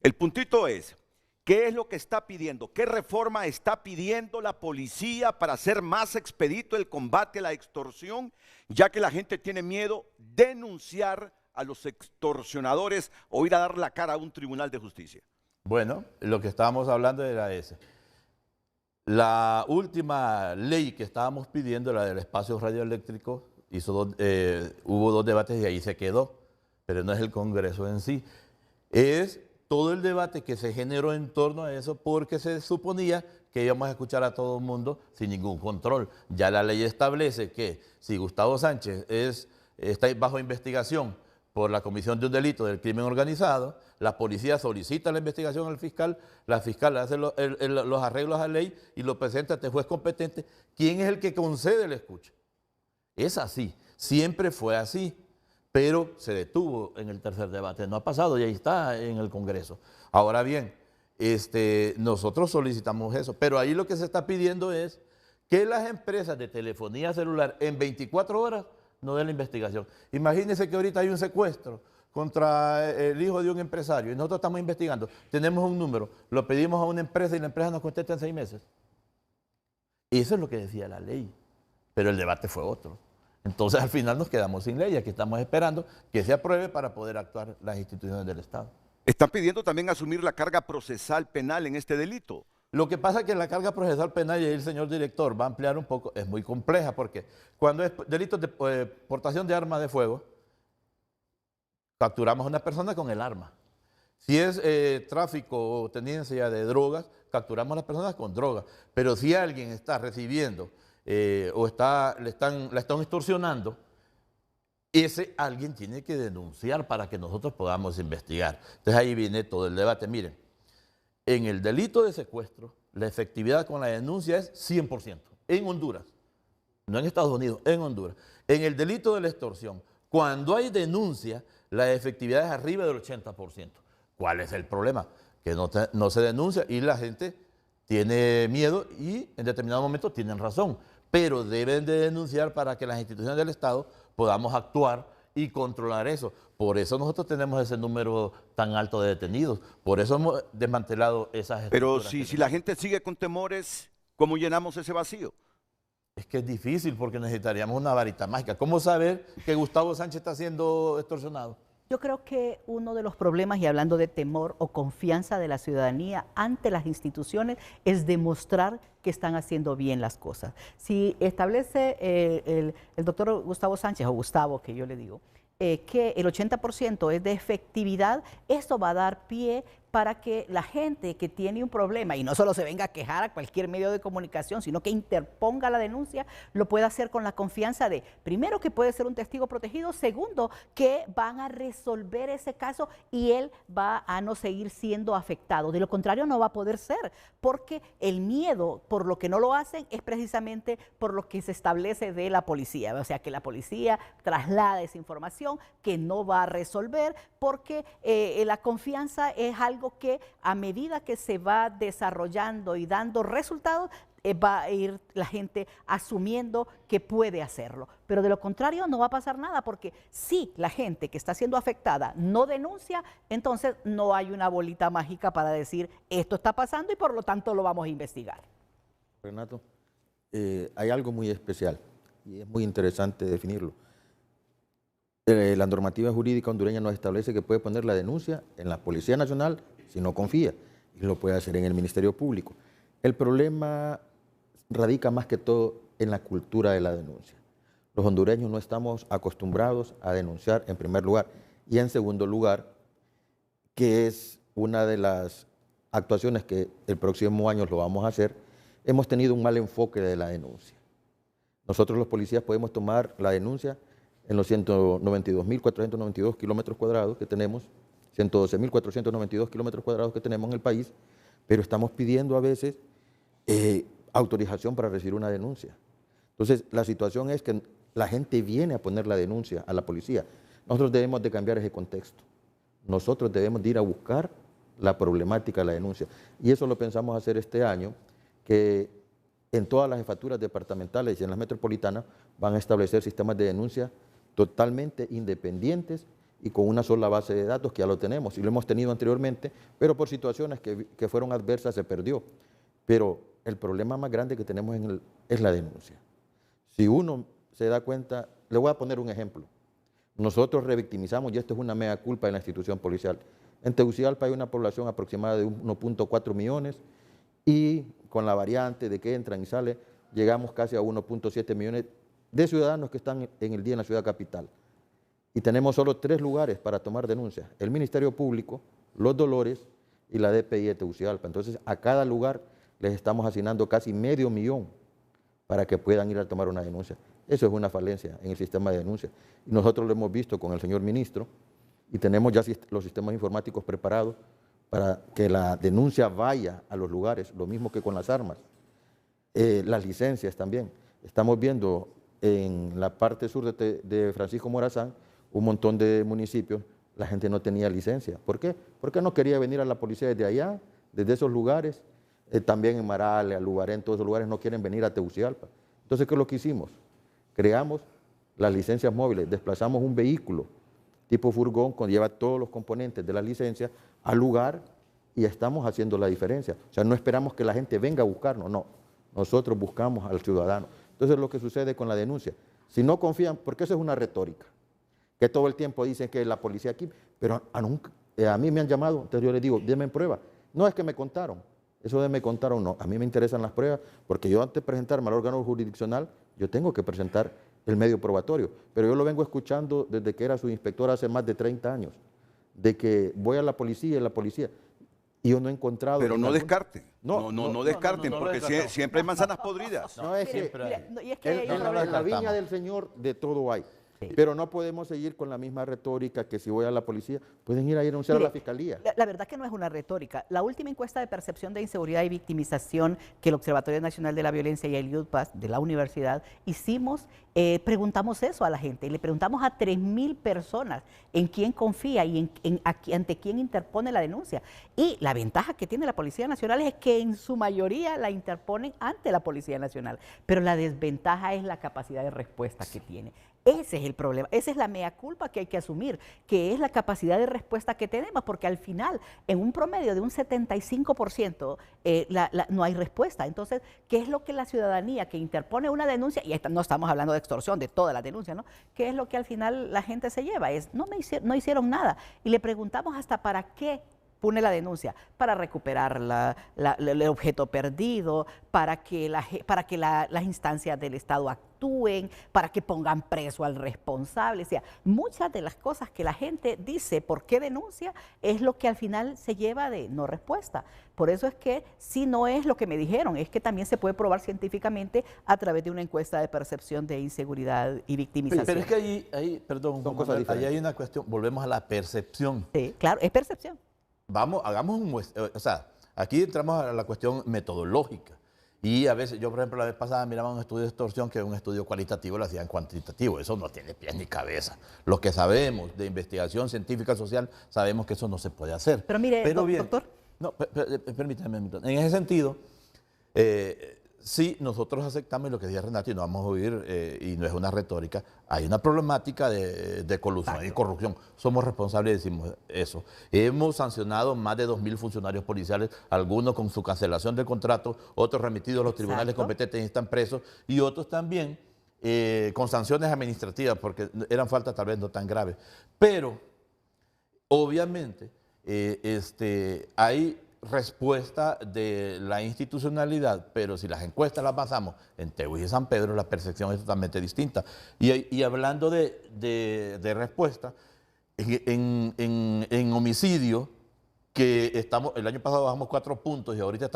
El puntito es, ¿qué es lo que está pidiendo? ¿Qué reforma está pidiendo la policía para hacer más expedito el combate a la extorsión? Ya que la gente tiene miedo de denunciar a los extorsionadores o ir a dar la cara a un tribunal de justicia. Bueno, lo que estábamos hablando era ese. La última ley que estábamos pidiendo, la del espacio radioeléctrico, hubo 2 debates y ahí se quedó, pero no es el Congreso en sí. Es todo el debate que se generó en torno a eso porque se suponía que íbamos a escuchar a todo el mundo sin ningún control. Ya la ley establece que si Gustavo Sánchez está bajo investigación por la comisión de un delito del crimen organizado, la policía solicita la investigación al fiscal, la fiscal hace los arreglos a la ley y lo presenta ante juez competente. ¿Quién es el que concede la escucha? Es así, siempre fue así, pero se detuvo en el tercer debate, no ha pasado y ahí está en el Congreso. Ahora bien, nosotros solicitamos eso, pero ahí lo que se está pidiendo es que las empresas de telefonía celular en 24 horas no den la investigación. Imagínense que ahorita hay un secuestro contra el hijo de un empresario y nosotros estamos investigando, tenemos un número, lo pedimos a una empresa y la empresa nos contesta en 6 meses. Eso es lo que decía la ley, pero el debate fue otro. Entonces al final nos quedamos sin ley, aquí estamos esperando que se apruebe para poder actuar las instituciones del Estado. Están pidiendo también asumir la carga procesal penal en este delito. Lo que pasa es que la carga procesal penal, y ahí el señor director va a ampliar un poco, es muy compleja porque cuando es delitos de portación de armas de fuego, capturamos a una persona con el arma. Si es tráfico o tenencia de drogas, capturamos a las personas con drogas. Pero si alguien está recibiendo o la están extorsionando, ese alguien tiene que denunciar para que nosotros podamos investigar. Entonces ahí viene todo el debate. Miren, en el delito de secuestro, la efectividad con la denuncia es 100%, en Honduras, no en Estados Unidos, en Honduras. En el delito de la extorsión, cuando hay denuncia, la efectividad es arriba del 80%. ¿Cuál es el problema? Que no se denuncia y la gente tiene miedo y en determinado momento tienen razón, pero deben de denunciar para que las instituciones del Estado podamos actuar y controlar eso. Por eso nosotros tenemos ese número tan alto de detenidos, por eso hemos desmantelado esas estructuras. Pero si la gente sigue con temores, ¿cómo llenamos ese vacío? Es que es difícil porque necesitaríamos una varita mágica. ¿Cómo saber que Gustavo Sánchez está siendo extorsionado? Yo creo que uno de los problemas, y hablando de temor o confianza de la ciudadanía ante las instituciones, es demostrar que están haciendo bien las cosas. Si establece el doctor Gustavo Sánchez, o Gustavo que yo le digo, que el 80% es de efectividad, esto va a dar pie para que la gente que tiene un problema y no solo se venga a quejar a cualquier medio de comunicación, sino que interponga la denuncia, lo pueda hacer con la confianza de, primero, que puede ser un testigo protegido, segundo, que van a resolver ese caso y él va a no seguir siendo afectado. De lo contrario, no va a poder ser, porque el miedo por lo que no lo hacen es precisamente por lo que se establece de la policía. O sea, que la policía traslada esa información que no va a resolver, porque la confianza es algo que a medida que se va desarrollando y dando resultados, va a ir la gente asumiendo que puede hacerlo. Pero de lo contrario no va a pasar nada, porque si la gente que está siendo afectada no denuncia, entonces no hay una bolita mágica para decir esto está pasando y por lo tanto lo vamos a investigar. Renato, hay algo muy especial y es muy interesante definirlo. La normativa jurídica hondureña nos establece que puede poner la denuncia en la Policía Nacional si no confía, y lo puede hacer en el Ministerio Público. El problema radica más que todo en la cultura de la denuncia. Los hondureños no estamos acostumbrados a denunciar en primer lugar, y en segundo lugar, que es una de las actuaciones que el próximo año lo vamos a hacer, hemos tenido un mal enfoque de la denuncia. Nosotros los policías podemos tomar la denuncia en los 192.492 kilómetros cuadrados que tenemos, 112.492 kilómetros cuadrados que tenemos en el país, pero estamos pidiendo a veces autorización para recibir una denuncia. Entonces, la situación es que la gente viene a poner la denuncia a la policía. Nosotros debemos de cambiar ese contexto. Nosotros debemos de ir a buscar la problemática de la denuncia. Y eso lo pensamos hacer este año, que en todas las jefaturas departamentales y en las metropolitanas van a establecer sistemas de denuncia totalmente independientes y con una sola base de datos, que ya lo tenemos y lo hemos tenido anteriormente, pero por situaciones que fueron adversas se perdió. Pero el problema más grande que tenemos es la denuncia. Si uno se da cuenta, le voy a poner un ejemplo. Nosotros revictimizamos, y esto es una mea culpa de la institución policial. En Tegucigalpa hay una población aproximada de 1.4 millones y con la variante de que entran y salen, llegamos casi a 1.7 millones de ciudadanos que están en el día en la ciudad capital. Y tenemos solo 3 lugares para tomar denuncias: el Ministerio Público, Los Dolores y la DPI de Tegucigalpa. Entonces, a cada lugar les estamos asignando casi $500,000 para que puedan ir a tomar una denuncia. Eso es una falencia en el sistema de denuncia. Y nosotros lo hemos visto con el señor ministro y tenemos ya los sistemas informáticos preparados para que la denuncia vaya a los lugares, lo mismo que con las armas. Las licencias también. Estamos viendo en la parte sur de Francisco Morazán un montón de municipios, la gente no tenía licencia. ¿Por qué? Porque no quería venir a la policía desde allá, desde esos lugares. También en Marale, Alubaré, en todos esos lugares no quieren venir a Tegucigalpa. Entonces, ¿qué es lo que hicimos? Creamos las licencias móviles, desplazamos un vehículo tipo furgón que lleva todos los componentes de la licencia al lugar y estamos haciendo la diferencia. O sea, no esperamos que la gente venga a buscarnos, no. Nosotros buscamos al ciudadano. Entonces, lo que sucede con la denuncia, si no confían, porque eso es una retórica, que todo el tiempo dicen que la policía aquí, pero a mí me han llamado, entonces yo les digo, denme prueba. No es que me contaron, eso de me contaron no, a mí me interesan las pruebas, porque yo antes de presentarme al órgano jurisdiccional, yo tengo que presentar el medio probatorio, pero yo lo vengo escuchando desde que era su inspector hace más de 30 años, de que voy a la policía y yo no he encontrado... Pero no descarten, no descarten, no porque siempre hay manzanas podridas. No, es que y es que hay un en problema. la viña del Señor de todo hay. Pero no podemos seguir con la misma retórica que si voy a la policía, pueden ir a denunciar a la fiscalía. La verdad que no es una retórica. La última encuesta de percepción de inseguridad y victimización que el Observatorio Nacional de la Violencia y el IUDPAS de la universidad hicimos, preguntamos eso a la gente y le preguntamos a 3.000 personas en quién confía y ante quién interpone la denuncia. Y la ventaja que tiene la Policía Nacional es que en su mayoría la interponen ante la Policía Nacional, pero la desventaja es la capacidad de respuesta que tiene. Ese es el problema, esa es la mea culpa que hay que asumir, que es la capacidad de respuesta que tenemos, porque al final, en un promedio de un 75%, no hay respuesta. Entonces, ¿qué es lo que la ciudadanía que interpone una denuncia, y no estamos hablando de extorsión, de toda la denuncia, ¿no? ¿Qué es lo que al final la gente se lleva? No hicieron nada. Y le preguntamos hasta para qué pone la denuncia, para recuperar el objeto perdido, para que las instancias del Estado actúen, para que pongan preso al responsable. O sea, muchas de las cosas que la gente dice por qué denuncia es lo que al final se lleva de no respuesta. Por eso es que si no es lo que me dijeron, es que también se puede probar científicamente a través de una encuesta de percepción de inseguridad y victimización. Pero es que ahí perdón, ahí hay una cuestión, volvemos a la percepción. Sí, claro, es percepción. Hagamos o sea, aquí entramos a la cuestión metodológica. Y a veces, yo por ejemplo la vez pasada miraba un estudio de extorsión que es un estudio cualitativo, lo hacían cuantitativo. Eso no tiene pies ni cabeza. Los que sabemos de investigación científica social, sabemos que eso no se puede hacer. Pero mire, doctor. No, permítame. En ese sentido, sí, nosotros aceptamos lo que decía Renato y no vamos a oír, y no es una retórica, hay una problemática de colusión y corrupción. Somos responsables y decimos eso. Hemos sancionado más de 2.000 funcionarios policiales, algunos con su cancelación del contrato, otros remitidos a los tribunales competentes y están presos, y otros también con sanciones administrativas, porque eran faltas tal vez no tan graves. Pero, obviamente, hay respuesta de la institucionalidad, pero si las encuestas las basamos en Teguis y San Pedro, la percepción es totalmente distinta. Y hablando de respuesta, en homicidio, que el año pasado bajamos 4 puntos y ahorita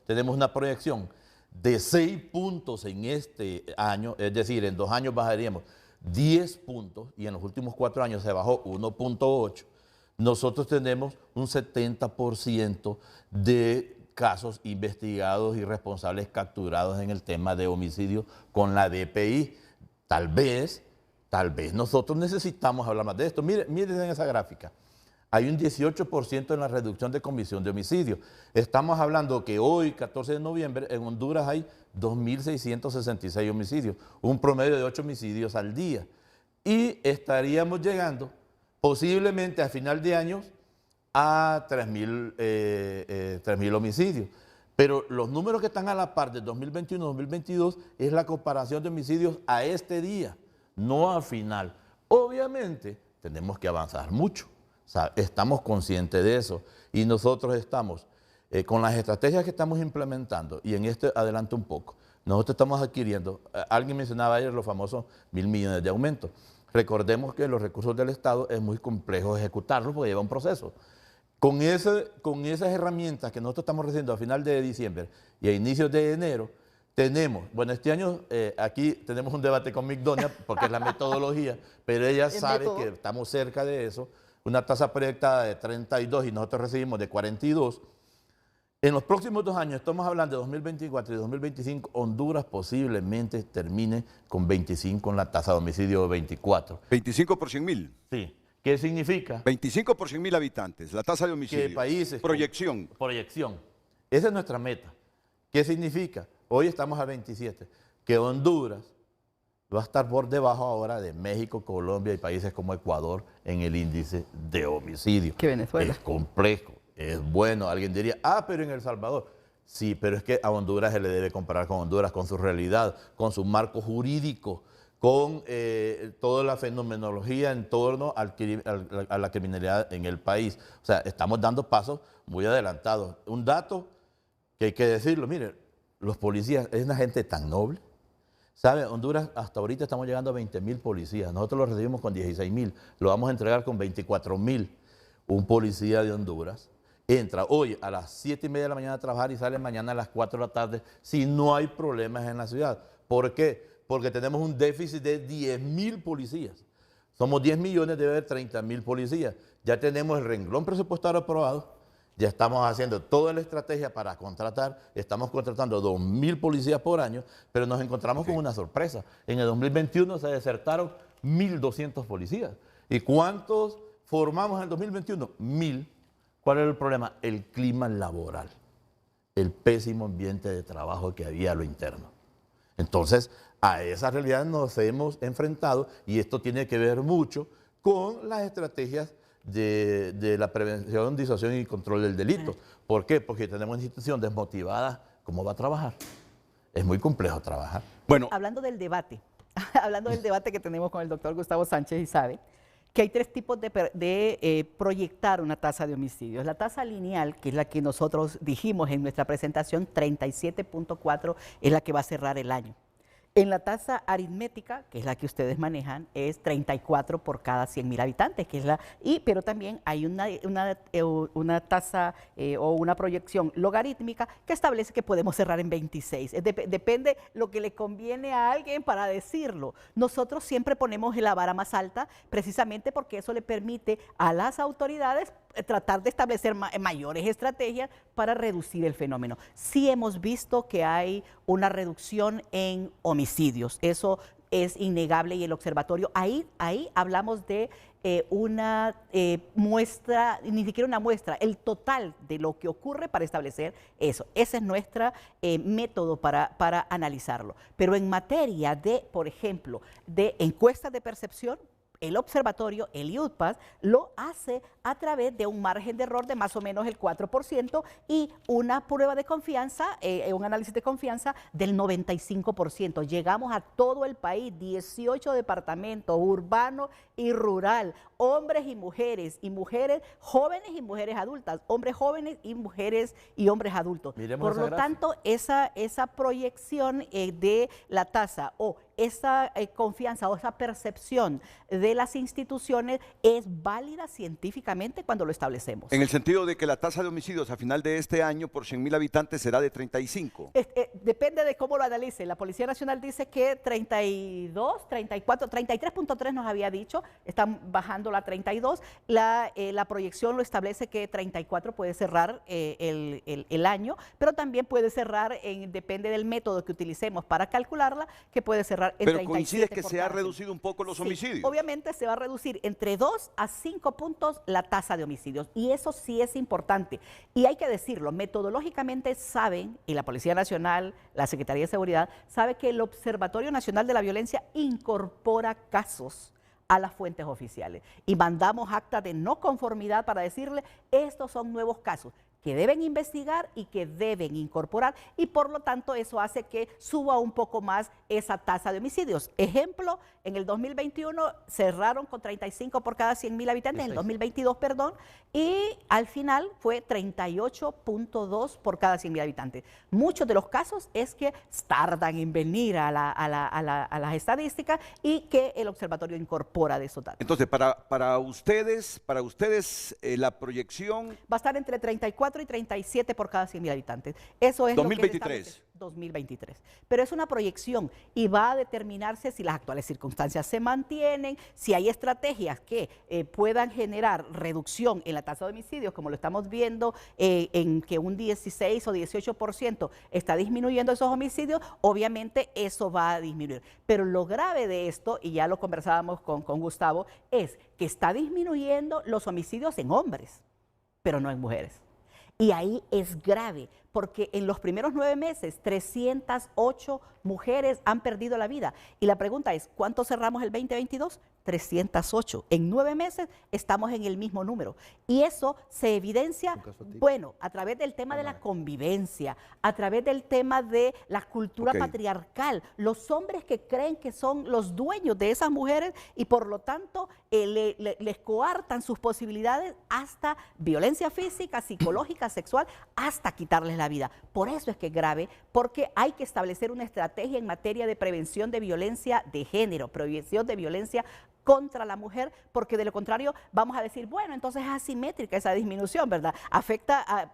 tenemos una proyección de 6 puntos en este año, es decir, en 2 años bajaríamos 10 puntos y en los últimos 4 años se bajó 1.8. Nosotros tenemos un 70% de casos investigados y responsables capturados en el tema de homicidio con la DPI. Tal vez nosotros necesitamos hablar más de esto. Miren en esa gráfica. Hay un 18% en la reducción de comisión de homicidio. Estamos hablando que hoy, 14 de noviembre, en Honduras hay 2.666 homicidios, un promedio de 8 homicidios al día. Y estaríamos llegando posiblemente a final de año a 3.000 homicidios. Pero los números que están a la par de 2021-2022 es la comparación de homicidios a este día, no al final. Obviamente tenemos que avanzar mucho, o sea, estamos conscientes de eso y nosotros estamos con las estrategias que estamos implementando y en este adelanto un poco. Nosotros estamos adquiriendo, alguien mencionaba ayer los famosos 1.000 millones de aumento. Recordemos que los recursos del Estado es muy complejo ejecutarlos porque lleva un proceso. Con esas herramientas que nosotros estamos recibiendo a final de diciembre y a inicios de enero, tenemos, bueno, este año aquí tenemos un debate con Migdonia porque es la metodología, pero ella sabe que estamos cerca de eso, una tasa proyectada de 32 y nosotros recibimos de 42. En los próximos 2 años, estamos hablando de 2024 y 2025, Honduras posiblemente termine con 25 en la tasa de homicidio, 24. 25 por 100.000. Sí. ¿Qué significa? 25 por 100.000 habitantes, la tasa de homicidio. Que países proyección. Proyección. Esa es nuestra meta. ¿Qué significa? Hoy estamos a 27. Que Honduras va a estar por debajo ahora de México, Colombia y países como Ecuador en el índice de homicidio. Que Venezuela. Es complejo, es bueno. Alguien diría, pero en El Salvador. Sí, pero es que a Honduras se le debe comparar con Honduras, con su realidad, con su marco jurídico, con toda la fenomenología en torno a la criminalidad en el país. O sea, estamos dando pasos muy adelantados. Un dato que hay que decirlo, mire, los policías, es una gente tan noble. ¿Sabe? Honduras, hasta ahorita estamos llegando a 20.000 policías. Nosotros lo recibimos con 16.000. Lo vamos a entregar con 24.000. Un policía de Honduras entra hoy a las 7:30 de la mañana a trabajar y sale mañana a las 4 de la tarde si no hay problemas en la ciudad. ¿Por qué? Porque tenemos un déficit de 10.000 policías. Somos 10 millones, debe haber 30.000 policías. Ya tenemos el renglón presupuestario aprobado. Ya estamos haciendo toda la estrategia para contratar. Estamos contratando 2.000 policías por año, pero nos encontramos con una sorpresa. En el 2021 se desertaron 1.200 policías. ¿Y cuántos formamos en el 2021? 1.000. ¿Cuál era el problema? El clima laboral, el pésimo ambiente de trabajo que había a lo interno. Entonces, a esa realidad nos hemos enfrentado y esto tiene que ver mucho con las estrategias de la prevención, disuasión y control del delito. ¿Por qué? Porque tenemos una institución desmotivada. ¿Cómo va a trabajar? Es muy complejo trabajar. Bueno, hablando del debate que tenemos con el doctor Gustavo Sánchez, y sabe que hay 3 tipos de proyectar una tasa de homicidios. La tasa lineal, que es la que nosotros dijimos en nuestra presentación, 37.4, es la que va a cerrar el año. En la tasa aritmética, que es la que ustedes manejan, es 34 por cada 100.000 habitantes, que es pero también hay una tasa o una proyección logarítmica que establece que podemos cerrar en 26. Depende lo que le conviene a alguien para decirlo. Nosotros siempre ponemos la vara más alta precisamente porque eso le permite a las autoridades tratar de establecer mayores estrategias para reducir el fenómeno. Sí hemos visto que hay una reducción en homicidios, eso es innegable, y el observatorio, ahí hablamos de una muestra, ni siquiera una muestra, el total de lo que ocurre para establecer eso. Ese es nuestro método para analizarlo. Pero en materia de, por ejemplo, de encuestas de percepción, el observatorio, el IUDPAS, lo hace a través de un margen de error de más o menos el 4% y una prueba de confianza, un análisis de confianza del 95%. Llegamos a todo el país, 18 departamentos, urbano y rural, hombres y mujeres jóvenes y mujeres adultas, hombres jóvenes y mujeres y hombres adultos. Miremos Por lo tanto, esa proyección de la tasa o esa confianza o esa percepción de las instituciones es válida científicamente cuando lo establecemos. en el sentido de que la tasa de homicidios a final de este año por 100.000 habitantes será de 35. Depende de cómo lo analice. La Policía Nacional dice que 32, 34, 33.3 nos había dicho, están bajando la 32. La proyección lo establece que 34 puede cerrar el año, pero también puede cerrar, depende del método que utilicemos para calcularla, que puede cerrar en Pero 37 coincides que por se ha cada 100. reducido un poco los Sí, homicidios. obviamente se va a reducir entre 2 a 5 puntos la tasa de homicidios, y eso sí es importante. Y hay que decirlo, metodológicamente saben, y la Policía Nacional, la Secretaría de Seguridad, sabe que el Observatorio Nacional de la Violencia incorpora casos a las fuentes oficiales y mandamos actas de no conformidad para decirle, estos son nuevos casos. que deben investigar y que deben incorporar, y por lo tanto eso hace que suba un poco más esa tasa de homicidios. Ejemplo, en el 2021 cerraron con 35 por cada 100.000 habitantes, en el 2022, perdón, y al final fue 38.2 por cada 100.000 habitantes. Muchos de los casos es que tardan en venir a las estadísticas y que el observatorio incorpora de esos datos. Entonces, para ustedes, la proyección... Va a estar entre 34 y 37 por cada 100.000 habitantes. Eso es 2023. 2023. Pero es una proyección y va a determinarse si las actuales circunstancias se mantienen, si hay estrategias que puedan generar reducción en la tasa de homicidios, como lo estamos viendo, en que un 16 o 18% está disminuyendo esos homicidios, obviamente eso va a disminuir. Pero lo grave de esto, y ya lo conversábamos con Gustavo, es que está disminuyendo los homicidios en hombres, pero no en mujeres. Y ahí es grave, porque en los primeros 9 meses, 308 mujeres han perdido la vida. Y la pregunta es, ¿cuánto cerramos el 2022? 308. En 9 meses estamos en el mismo número. Y eso se evidencia, bueno, a través del tema de la convivencia, a través del tema de la cultura patriarcal. Los hombres que creen que son los dueños de esas mujeres y por lo tanto les coartan sus posibilidades hasta violencia física, psicológica, sexual, hasta quitarles la vida. Por eso es que es grave, porque hay que establecer una estrategia en materia de prevención de violencia de género, prevención de violencia contra la mujer, porque de lo contrario vamos a decir, bueno, entonces es asimétrica esa disminución, ¿verdad? Afecta,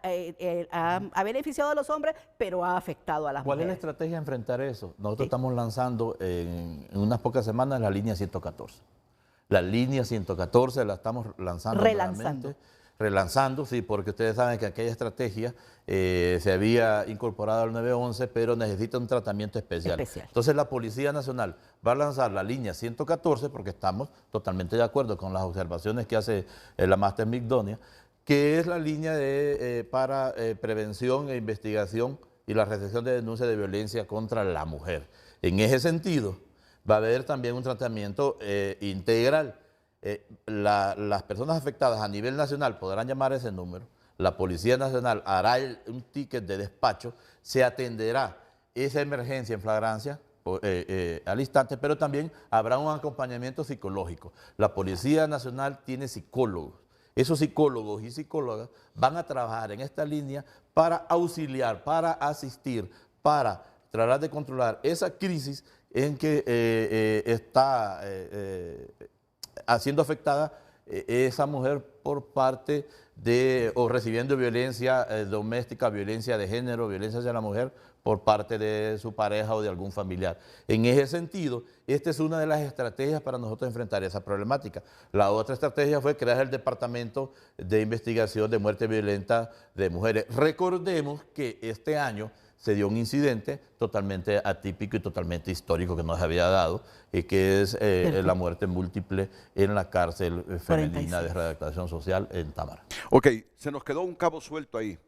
ha beneficiado a los hombres, pero ha afectado a las mujeres. ¿Cuál es la estrategia de enfrentar eso? Nosotros estamos lanzando en unas pocas semanas la línea 114. La línea 114 la estamos lanzando relanzando, sí, porque ustedes saben que aquella estrategia se había incorporado al 911, pero necesita un tratamiento especial. Entonces la Policía Nacional va a lanzar la línea 114, porque estamos totalmente de acuerdo con las observaciones que hace la máster Migdonia, que es la línea para prevención e investigación y la recepción de denuncias de violencia contra la mujer. En ese sentido, va a haber también un tratamiento integral. Las personas afectadas a nivel nacional podrán llamar a ese número, la Policía Nacional hará un ticket de despacho, se atenderá esa emergencia en flagrancia al instante, pero también habrá un acompañamiento psicológico. La Policía Nacional tiene psicólogos. Esos psicólogos y psicólogas van a trabajar en esta línea para auxiliar, para asistir, para tratar de controlar esa crisis en que está siendo afectada esa mujer por parte o recibiendo violencia doméstica, violencia de género, violencia hacia la mujer por parte de su pareja o de algún familiar. En ese sentido, esta es una de las estrategias para nosotros enfrentar esa problemática. La otra estrategia fue crear el Departamento de Investigación de Muerte Violenta de Mujeres. Recordemos que este año se dio un incidente totalmente atípico y totalmente histórico que no se había dado, que es la muerte múltiple en la cárcel femenina 46. De readaptación social en Támara. Ok, se nos quedó un cabo suelto ahí.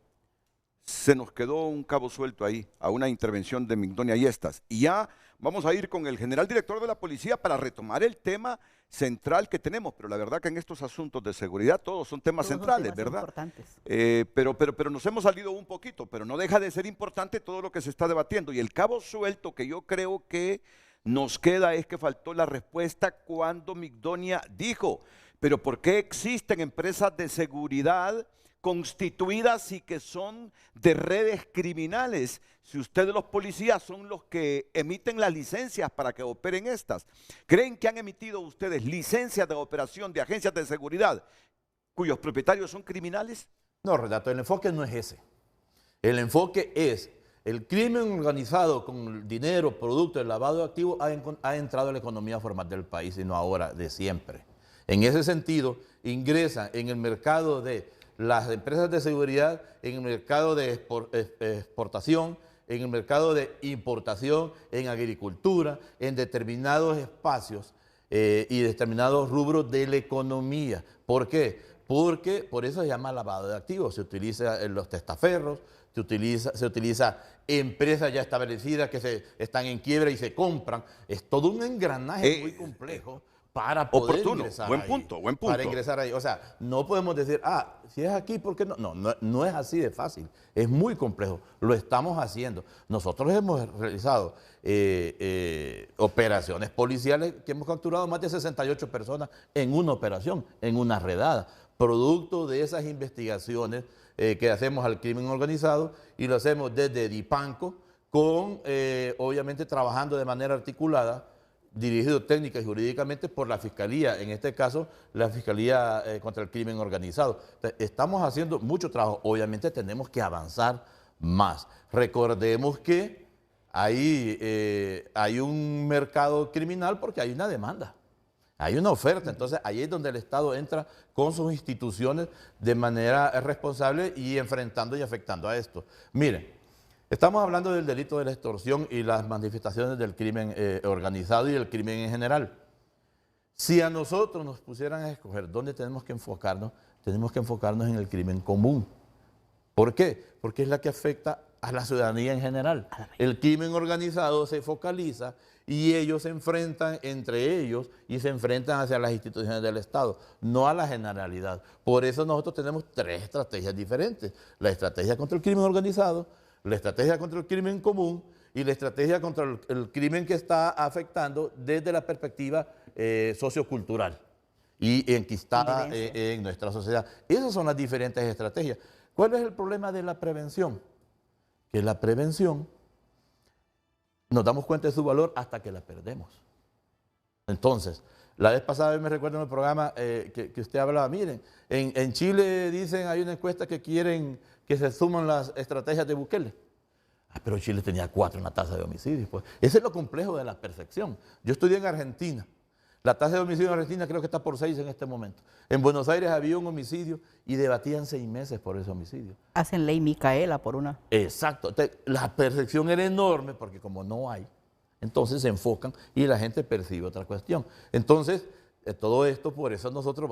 A una intervención de Migdonia Yestas. Y ya vamos a ir con el general director de la policía para retomar el tema central que tenemos, pero la verdad que en estos asuntos de seguridad todos son temas centrales, ¿verdad? Importantes. Pero nos hemos salido un poquito, pero no deja de ser importante todo lo que se está debatiendo. Y el cabo suelto que yo creo que nos queda es que faltó la respuesta cuando Migdonia dijo, pero ¿por qué existen empresas de seguridad constituidas y que son de redes criminales, si ustedes los policías son los que emiten las licencias para que operen estas? ¿Creen que han emitido ustedes licencias de operación de agencias de seguridad cuyos propietarios son criminales? No, Renato, el enfoque no es ese. El enfoque es el crimen organizado con dinero, producto del lavado de activos ha entrado en la economía formal del país y no ahora, de siempre. En ese sentido, ingresan en el mercado de las empresas de seguridad, en el mercado de exportación, en el mercado de importación, en agricultura, en determinados espacios y determinados rubros de la economía. ¿Por qué? Porque por eso se llama lavado de activos. Se utiliza en los testaferros, se utiliza empresas ya establecidas que están en quiebra y se compran. Es todo un engranaje muy complejo para poder Oportuno, ingresar buen ahí, punto, buen para punto. ingresar ahí. O sea, no podemos decir, si es aquí, ¿por qué no? No es así de fácil. Es muy complejo. Lo estamos haciendo. Nosotros hemos realizado operaciones policiales que hemos capturado más de 68 personas en una operación, en una redada, producto de esas investigaciones que hacemos al crimen organizado, y lo hacemos desde Dipanco, con, obviamente, trabajando de manera articulada, dirigido técnica y jurídicamente por la Fiscalía, en este caso la Fiscalía contra el Crimen Organizado. Entonces, estamos haciendo mucho trabajo, obviamente tenemos que avanzar más. Recordemos que hay un mercado criminal porque hay una demanda, hay una oferta, entonces ahí es donde el Estado entra con sus instituciones de manera responsable y enfrentando y afectando a esto. Miren, estamos hablando del delito de la extorsión y las manifestaciones del crimen organizado y el crimen en general. Si a nosotros nos pusieran a escoger dónde tenemos que enfocarnos en el crimen común. ¿Por qué? Porque es la que afecta a la ciudadanía en general. El crimen organizado se focaliza y ellos se enfrentan entre ellos y se enfrentan hacia las instituciones del Estado, no a la generalidad. Por eso nosotros tenemos 3 estrategias diferentes. La estrategia contra el crimen organizado, la estrategia contra el crimen común y la estrategia contra el crimen que está afectando desde la perspectiva sociocultural y enquistada en nuestra sociedad. Esas son las diferentes estrategias. ¿Cuál es el problema de la prevención? Que la prevención nos damos cuenta de su valor hasta que la perdemos. Entonces, la vez pasada me recuerdo en el programa que usted hablaba, miren, en Chile dicen, hay una encuesta que quieren que se suman las estrategias de Bukele. Pero Chile tenía 4 en la tasa de homicidios. Pues. Ese es lo complejo de la percepción. Yo estudié en Argentina. La tasa de homicidio en Argentina creo que está por 6 en este momento. En Buenos Aires había un homicidio y debatían 6 meses por ese homicidio. Hacen ley Micaela por una. Exacto. Entonces, la percepción era enorme porque como no hay, entonces se enfocan y la gente percibe otra cuestión. Entonces, todo esto, por eso nosotros,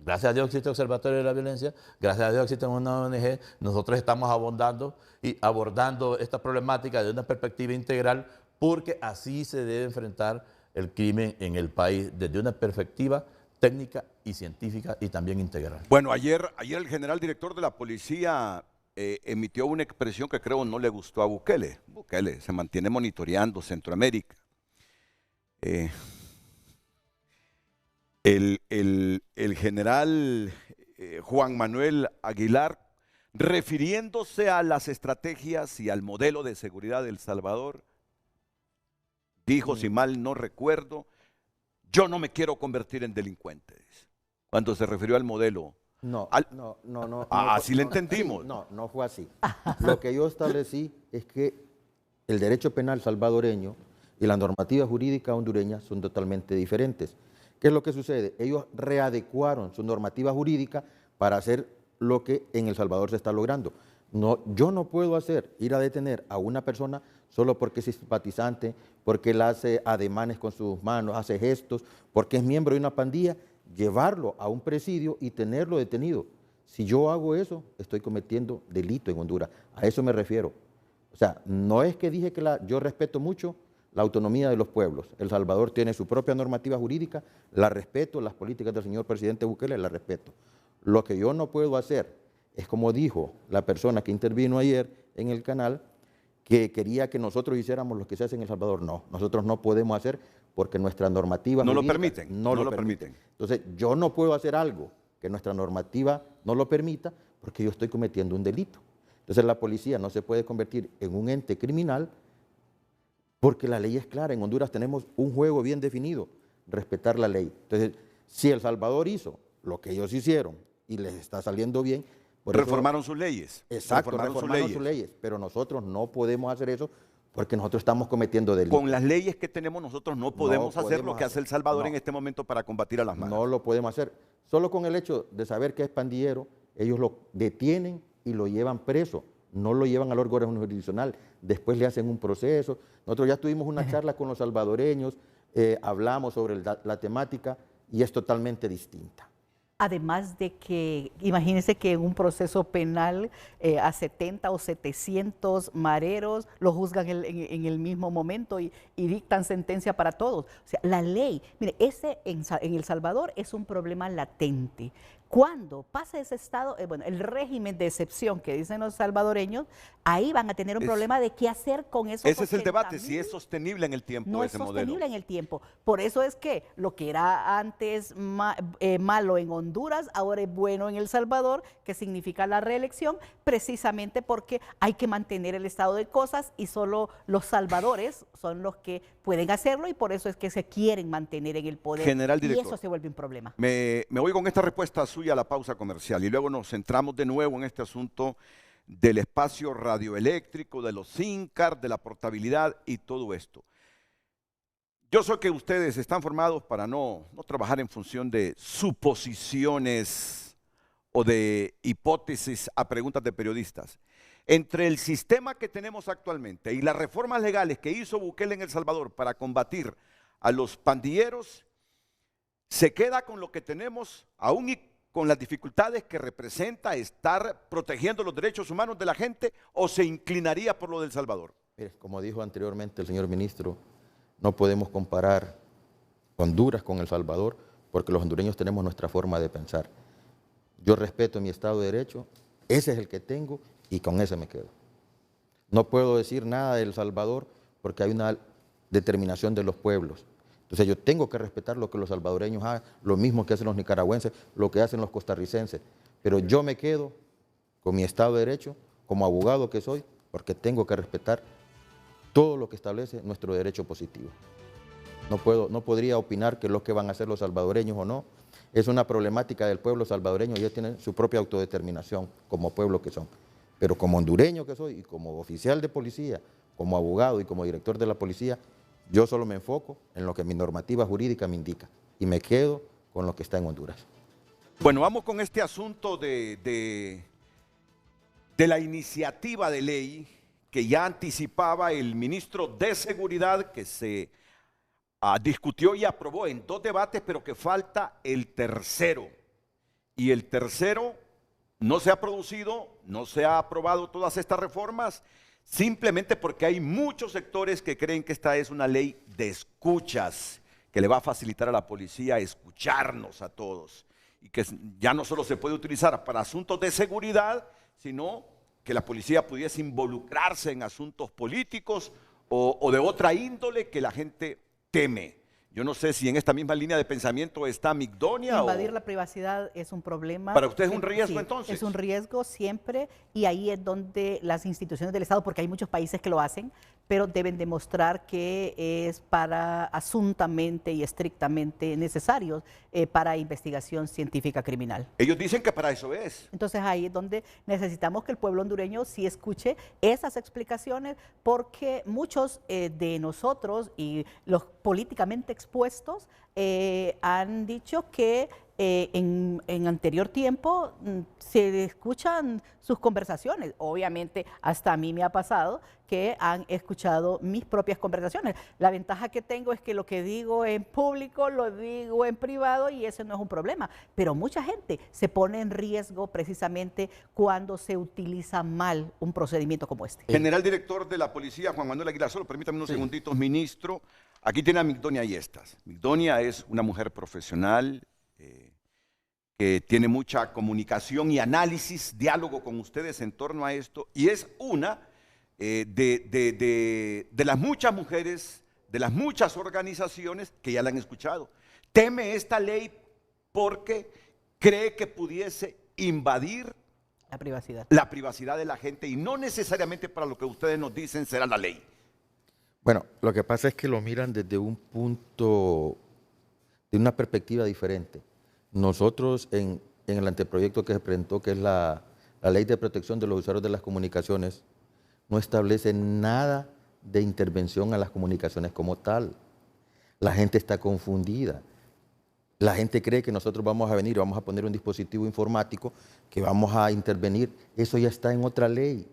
gracias a Dios existe el Observatorio de la Violencia, gracias a Dios existe una ONG, nosotros estamos abordando esta problemática de una perspectiva integral, porque así se debe enfrentar el crimen en el país, desde una perspectiva técnica y científica y también integral. Bueno, ayer el general director de la policía emitió una expresión que creo no le gustó a Bukele. Bukele se mantiene monitoreando Centroamérica. El general Juan Manuel Aguilar, refiriéndose a las estrategias y al modelo de seguridad de El Salvador, dijo, si mal no recuerdo, yo no me quiero convertir en delincuente, cuando se refirió al modelo. No. Así le entendimos. No fue así. Lo que yo establecí es que el derecho penal salvadoreño y la normativa jurídica hondureña son totalmente diferentes. ¿Qué es lo que sucede? Ellos readecuaron su normativa jurídica para hacer lo que en El Salvador se está logrando. No, yo no puedo ir a detener a una persona solo porque es simpatizante, porque él hace ademanes con sus manos, hace gestos, porque es miembro de una pandilla, llevarlo a un presidio y tenerlo detenido. Si yo hago eso, estoy cometiendo delito en Honduras. A eso me refiero. O sea, no es que dije que yo respeto mucho la autonomía de los pueblos. El Salvador tiene su propia normativa jurídica, la respeto, las políticas del señor presidente Bukele las respeto. Lo que yo no puedo hacer es, como dijo la persona que intervino ayer en el canal, que quería que nosotros hiciéramos lo que se hace en El Salvador. No, nosotros no podemos hacer porque nuestra normativa no jurídica lo permiten. No lo permiten. Entonces, yo no puedo hacer algo que nuestra normativa no lo permita porque yo estoy cometiendo un delito. Entonces, la policía no se puede convertir en un ente criminal porque la ley es clara. En Honduras tenemos un juego bien definido, respetar la ley. Entonces, si El Salvador hizo lo que ellos hicieron y les está saliendo bien, reformaron sus leyes. Exacto, reformaron sus leyes, pero nosotros no podemos hacer eso porque nosotros estamos cometiendo delitos. Con las leyes que tenemos nosotros no podemos hacer lo que hace El Salvador en este momento para combatir a las maras. No lo podemos hacer. Solo con el hecho de saber que es pandillero, ellos lo detienen y lo llevan preso. No lo llevan al órgano jurisdiccional. Después le hacen un proceso. Nosotros ya tuvimos una charla con los salvadoreños, hablamos sobre la temática y es totalmente distinta. Además de que, imagínense que en un proceso penal a 70 o 700 mareros lo juzgan en el mismo momento y dictan sentencia para todos. O sea, la ley, mire, en El Salvador es un problema latente. Cuando pasa ese estado, bueno, el régimen de excepción que dicen los salvadoreños, ahí van a tener un problema de qué hacer con esos. Ese es el debate, si es sostenible en el tiempo no ese modelo. No es sostenible en el tiempo. Por eso es que lo que era antes malo en Honduras, ahora es bueno en El Salvador, que significa la reelección, precisamente porque hay que mantener el estado de cosas y solo los salvadores son los que pueden hacerlo y por eso es que se quieren mantener en el poder. General director, y eso se vuelve un problema. Me voy con esta respuesta suya a la pausa comercial y luego nos centramos de nuevo en este asunto del espacio radioeléctrico, de los SINCAR, de la portabilidad y todo esto. Yo sé que ustedes están formados para no trabajar en función de suposiciones o de hipótesis a preguntas de periodistas. Entre el sistema que tenemos actualmente y las reformas legales que hizo Bukele en El Salvador para combatir a los pandilleros, se queda con lo que tenemos aún y con las dificultades que representa estar protegiendo los derechos humanos de la gente, o se inclinaría por lo de El Salvador. Mire, como dijo anteriormente el señor ministro, no podemos comparar Honduras con El Salvador porque los hondureños tenemos nuestra forma de pensar. Yo respeto mi Estado de Derecho, ese es el que tengo y con ese me quedo. No puedo decir nada de El Salvador porque hay una determinación de los pueblos. Entonces yo tengo que respetar lo que los salvadoreños hagan, lo mismo que hacen los nicaragüenses, lo que hacen los costarricenses. Pero yo me quedo con mi Estado de Derecho, como abogado que soy, porque tengo que respetar todo lo que establece nuestro derecho positivo. No podría opinar que lo que van a hacer los salvadoreños o no. Es una problemática del pueblo salvadoreño y ellos tienen su propia autodeterminación como pueblo que son. Pero como hondureño que soy y como oficial de policía, como abogado y como director de la policía, yo solo me enfoco en lo que mi normativa jurídica me indica y me quedo con lo que está en Honduras. Bueno, vamos con este asunto de la iniciativa de ley que ya anticipaba el ministro de Seguridad, que se discutió y aprobó en 2 debates, pero que falta el tercero. Y el tercero no se ha producido, no se ha aprobado todas estas reformas, simplemente porque hay muchos sectores que creen que esta es una ley de escuchas, que le va a facilitar a la policía escucharnos a todos, y que ya no solo se puede utilizar para asuntos de seguridad, sino que la policía pudiese involucrarse en asuntos políticos o de otra índole que la gente teme. Yo no sé si en esta misma línea de pensamiento está Migdonia. Invadir la privacidad es un problema. ¿Para usted es un riesgo, sí, entonces? Es un riesgo siempre, y ahí es donde las instituciones del Estado, porque hay muchos países que lo hacen, pero deben demostrar que es para asuntamente y estrictamente necesarios para investigación científica criminal. Ellos dicen que para eso es. Entonces ahí es donde necesitamos que el pueblo hondureño sí escuche esas explicaciones, porque muchos de nosotros y los políticamente expuestos han dicho que en anterior tiempo se escuchan sus conversaciones. Obviamente hasta a mí me ha pasado que han escuchado mis propias conversaciones. La ventaja que tengo es que lo que digo en público lo digo en privado y ese no es un problema. Pero mucha gente se pone en riesgo precisamente cuando se utiliza mal un procedimiento como este. General director de la policía, Juan Manuel Aguilar, solo permítame unos segunditos, ministro. Aquí tiene a Migdonia Yestas. Migdonia es una mujer profesional, que tiene mucha comunicación y análisis, diálogo con ustedes en torno a esto, y es una de las muchas mujeres, de las muchas organizaciones que ya la han escuchado. Teme esta ley porque cree que pudiese invadir la privacidad de la gente, y no necesariamente para lo que ustedes nos dicen será la ley. Bueno, lo que pasa es que lo miran desde un punto, de una perspectiva diferente. Nosotros en el anteproyecto que se presentó, que es la Ley de Protección de los Usuarios de las Comunicaciones, no establece nada de intervención a las comunicaciones como tal. La gente está confundida. La gente cree que nosotros vamos a venir y vamos a poner un dispositivo informático que vamos a intervenir. Eso ya está en otra ley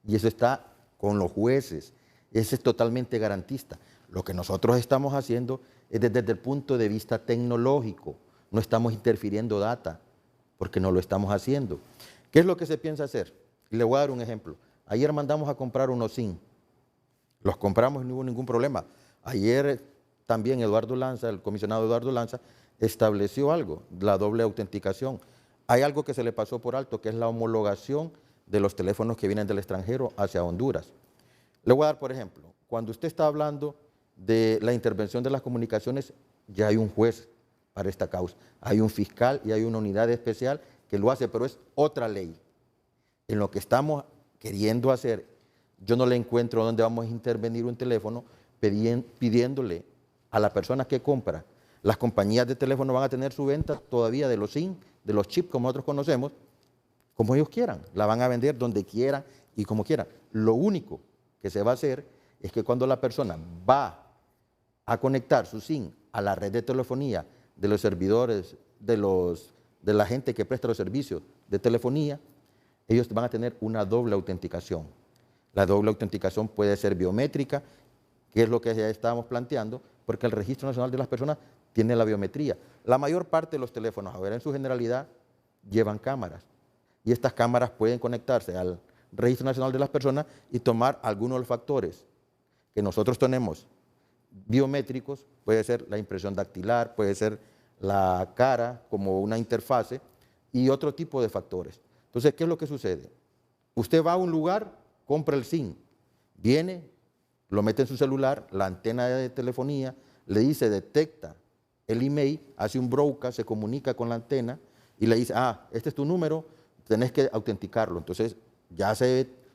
y eso está con los jueces. Ese es totalmente garantista. Lo que nosotros estamos haciendo es desde el punto de vista tecnológico. no estamos interfiriendo data, porque no lo estamos haciendo. ¿Qué es lo que se piensa hacer? Le voy a dar un ejemplo. Ayer mandamos a comprar unos SIM. Los compramos y no hubo ningún problema. Ayer también Eduardo Lanza, el comisionado Eduardo Lanza, estableció algo, la doble autenticación. Hay algo que se le pasó por alto, que es la homologación de los teléfonos que vienen del extranjero hacia Honduras. Le voy a dar, por ejemplo, cuando usted está hablando de la intervención de las comunicaciones, ya hay un juez para esta causa. Hay un fiscal y hay una unidad especial que lo hace, pero es otra ley. En lo que estamos queriendo hacer, yo no le encuentro dónde vamos a intervenir un teléfono pidiéndole a la persona que compra. Las compañías de teléfono van a tener su venta todavía de los SIM, de los chips como nosotros conocemos, como ellos quieran. La van a vender donde quieran y como quieran. Lo único que se va a hacer es que cuando la persona va a conectar su SIM a la red de telefonía de los servidores, de la gente que presta los servicios de telefonía, ellos van a tener una doble autenticación. La doble autenticación puede ser biométrica, que es lo que ya estábamos planteando, porque el Registro Nacional de las Personas tiene la biometría. La mayor parte de los teléfonos, ahora en su generalidad, llevan cámaras. Y estas cámaras pueden conectarse al Registro Nacional de las Personas y tomar algunos de los factores que nosotros tenemos biométricos, puede ser la impresión dactilar, puede ser la cara como una interfase y otro tipo de factores. Entonces, ¿qué es lo que sucede? Usted va a un lugar, compra el SIM, viene, lo mete en su celular, la antena de telefonía, le dice, detecta el email, hace un broadcast, se comunica con la antena y le dice, este es tu número, tenés que autenticarlo. Entonces,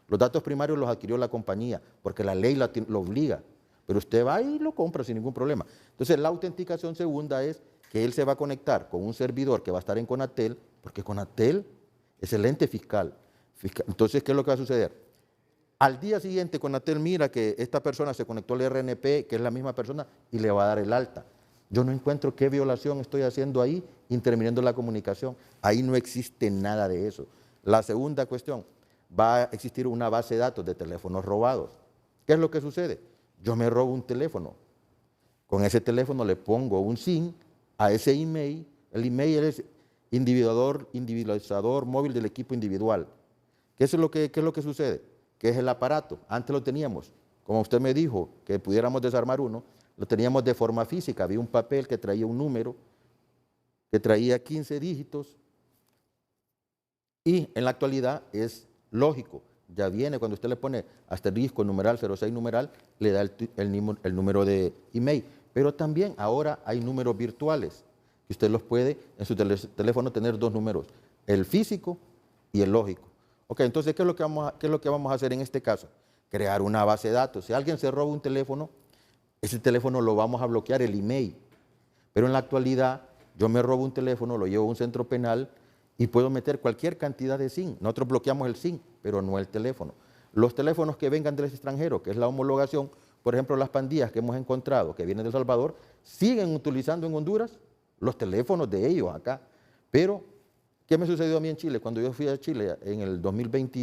los datos primarios los adquirió la compañía, porque la ley lo obliga, pero usted va y lo compra sin ningún problema. Entonces, la autenticación segunda es que él se va a conectar con un servidor que va a estar en Conatel, porque Conatel es el ente fiscal. Entonces, ¿qué es lo que va a suceder? Al día siguiente, Conatel mira que esta persona se conectó al RNP, que es la misma persona, y le va a dar el alta. Yo no encuentro qué violación estoy haciendo ahí, interviniendo en la comunicación. Ahí no existe nada de eso. La segunda cuestión, va a existir una base de datos de teléfonos robados. ¿Qué es lo que sucede? Yo me robo un teléfono. Con ese teléfono le pongo un SIM a ese email. El email es individualizador móvil del equipo individual. ¿Qué es lo que sucede? Que es el aparato. Antes lo teníamos, como usted me dijo, que pudiéramos desarmar uno, lo teníamos de forma física. Había un papel que traía un número, que traía 15 dígitos, y en la actualidad es lógico. Ya viene, cuando usted le pone asterisco, numeral, 06 numeral, le da el número de email. Pero también ahora hay números virtuales, que usted los puede en su teléfono tener dos números, el físico y el lógico. Ok, entonces, ¿qué es lo que vamos a hacer en este caso? Crear una base de datos. Si alguien se roba un teléfono, ese teléfono lo vamos a bloquear, el email. Pero en la actualidad, yo me robo un teléfono, lo llevo a un centro penal y puedo meter cualquier cantidad de SIM. Nosotros bloqueamos el SIM, pero no el teléfono. Los teléfonos que vengan del extranjero, que es la homologación, por ejemplo, las pandillas que hemos encontrado, que vienen de El Salvador, siguen utilizando en Honduras los teléfonos de ellos acá. Pero, ¿qué me sucedió a mí en Chile? Cuando yo fui a Chile en el 19,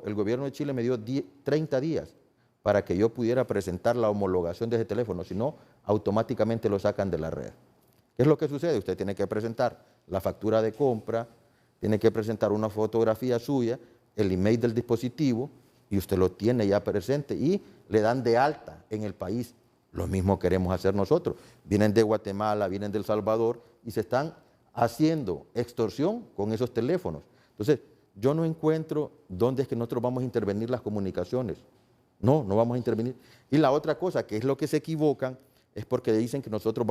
el gobierno de Chile me dio 30 días para que yo pudiera presentar la homologación de ese teléfono, si no, automáticamente lo sacan de la red. ¿Qué es lo que sucede? Usted tiene que presentar la factura de compra, tiene que presentar una fotografía suya, el email del dispositivo, y usted lo tiene ya presente y le dan de alta en el país. Lo mismo queremos hacer nosotros. Vienen de Guatemala, vienen de El Salvador y se están haciendo extorsión con esos teléfonos. Entonces, yo no encuentro dónde es que nosotros vamos a intervenir las comunicaciones. No vamos a intervenir. Y la otra cosa, que es lo que se equivocan, es porque dicen que nosotros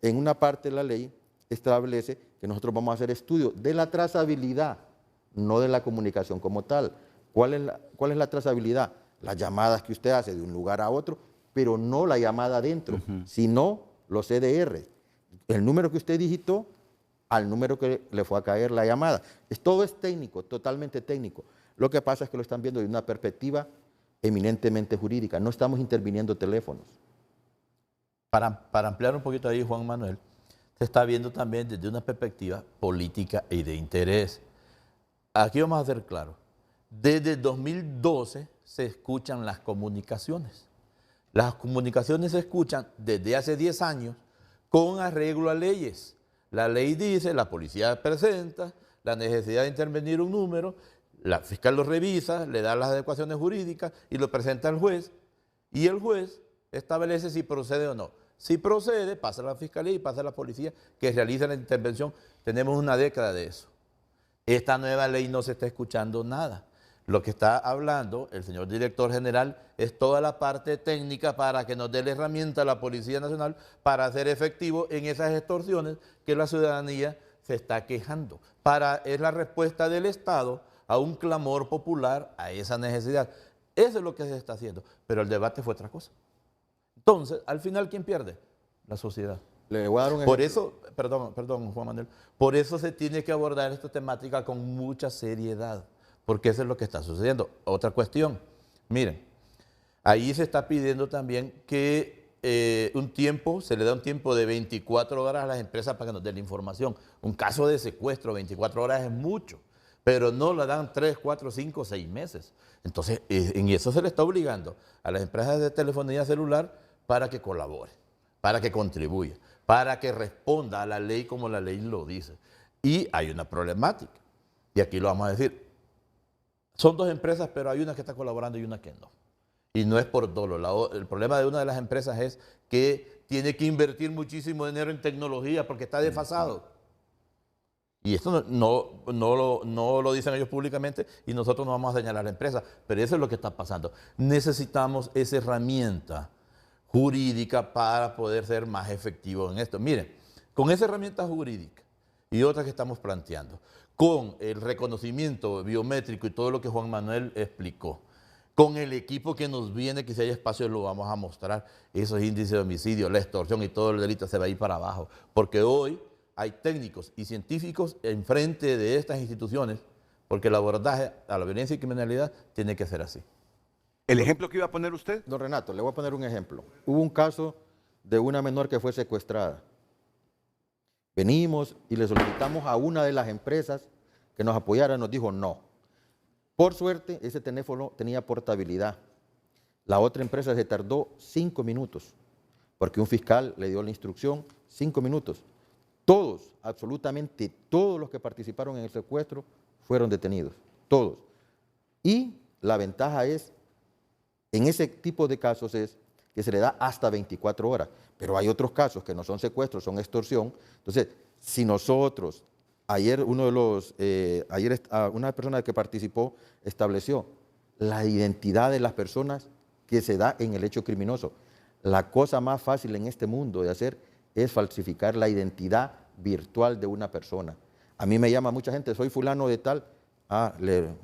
en una parte de la ley establece que nosotros vamos a hacer estudios de la trazabilidad, no de la comunicación como tal. ¿Cuál es la trazabilidad? Las llamadas que usted hace de un lugar a otro, pero no la llamada adentro, sino los CDR. El número que usted digitó al número que le fue a caer la llamada. Todo es técnico, totalmente técnico. Lo que pasa es que lo están viendo de una perspectiva eminentemente jurídica. No estamos interviniendo teléfonos. Para ampliar un poquito ahí, Juan Manuel, se está viendo también desde una perspectiva política y de interés. Aquí vamos a ser claros. Desde 2012 se escuchan las comunicaciones. Las comunicaciones se escuchan desde hace 10 años con arreglo a leyes. La ley dice, la policía presenta la necesidad de intervenir un número, la fiscal lo revisa, le da las adecuaciones jurídicas y lo presenta al juez, y el juez establece si procede o no. Si procede, pasa a la fiscalía y pasa a la policía que realiza la intervención. Tenemos una década de eso. Esta nueva ley no se está escuchando nada. Lo que está hablando el señor director general es toda la parte técnica para que nos dé la herramienta a la Policía Nacional para hacer efectivo en esas extorsiones que la ciudadanía se está quejando. Es la respuesta del Estado a un clamor popular, a esa necesidad. Eso es lo que se está haciendo, pero el debate fue otra cosa. Entonces, al final, ¿quién pierde? La sociedad. Le voy a dar un Por ejemplo. eso, perdón, Juan Manuel, por eso se tiene que abordar esta temática con mucha seriedad, porque eso es lo que está sucediendo. Otra cuestión, miren, ahí se está pidiendo también que se le da un tiempo de 24 horas a las empresas para que nos den la información. Un caso de secuestro, 24 horas es mucho, pero no le dan 3, 4, 5, 6 meses. Entonces, en eso se le está obligando a las empresas de telefonía celular para que colaboren, para que contribuya, para que responda a la ley como la ley lo dice. Y hay una problemática, y aquí lo vamos a decir. Son dos empresas, pero hay una que está colaborando y una que no. Y no es por dolo. El problema de una de las empresas es que tiene que invertir muchísimo dinero en tecnología porque está desfasado. Y esto no lo dicen ellos públicamente y nosotros no vamos a señalar a la empresa, pero eso es lo que está pasando. Necesitamos esa herramienta jurídica para poder ser más efectivos en esto. Miren, con esa herramienta jurídica y otra que estamos planteando, con el reconocimiento biométrico y todo lo que Juan Manuel explicó, con el equipo que nos viene, que si hay espacio lo vamos a mostrar, esos índices de homicidio, la extorsión y todo el delito se va a ir para abajo, porque hoy hay técnicos y científicos enfrente de estas instituciones, porque el abordaje a la violencia y criminalidad tiene que ser así. ¿El ejemplo que iba a poner usted? Don Renato, le voy a poner un ejemplo. Hubo un caso de una menor que fue secuestrada. Venimos y le solicitamos a una de las empresas que nos apoyara, nos dijo no. Por suerte, ese teléfono tenía portabilidad. La otra empresa se tardó 5 minutos, porque un fiscal le dio la instrucción, 5 minutos. Todos, absolutamente todos los que participaron en el secuestro fueron detenidos, todos. Y la ventaja es, en ese tipo de casos es que se le da hasta 24 horas, pero hay otros casos que no son secuestros, son extorsión. Entonces, si nosotros, una persona que participó estableció la identidad de las personas que se da en el hecho criminoso. La cosa más fácil en este mundo de hacer es falsificar la identidad virtual de una persona. A mí me llama mucha gente, soy fulano de tal,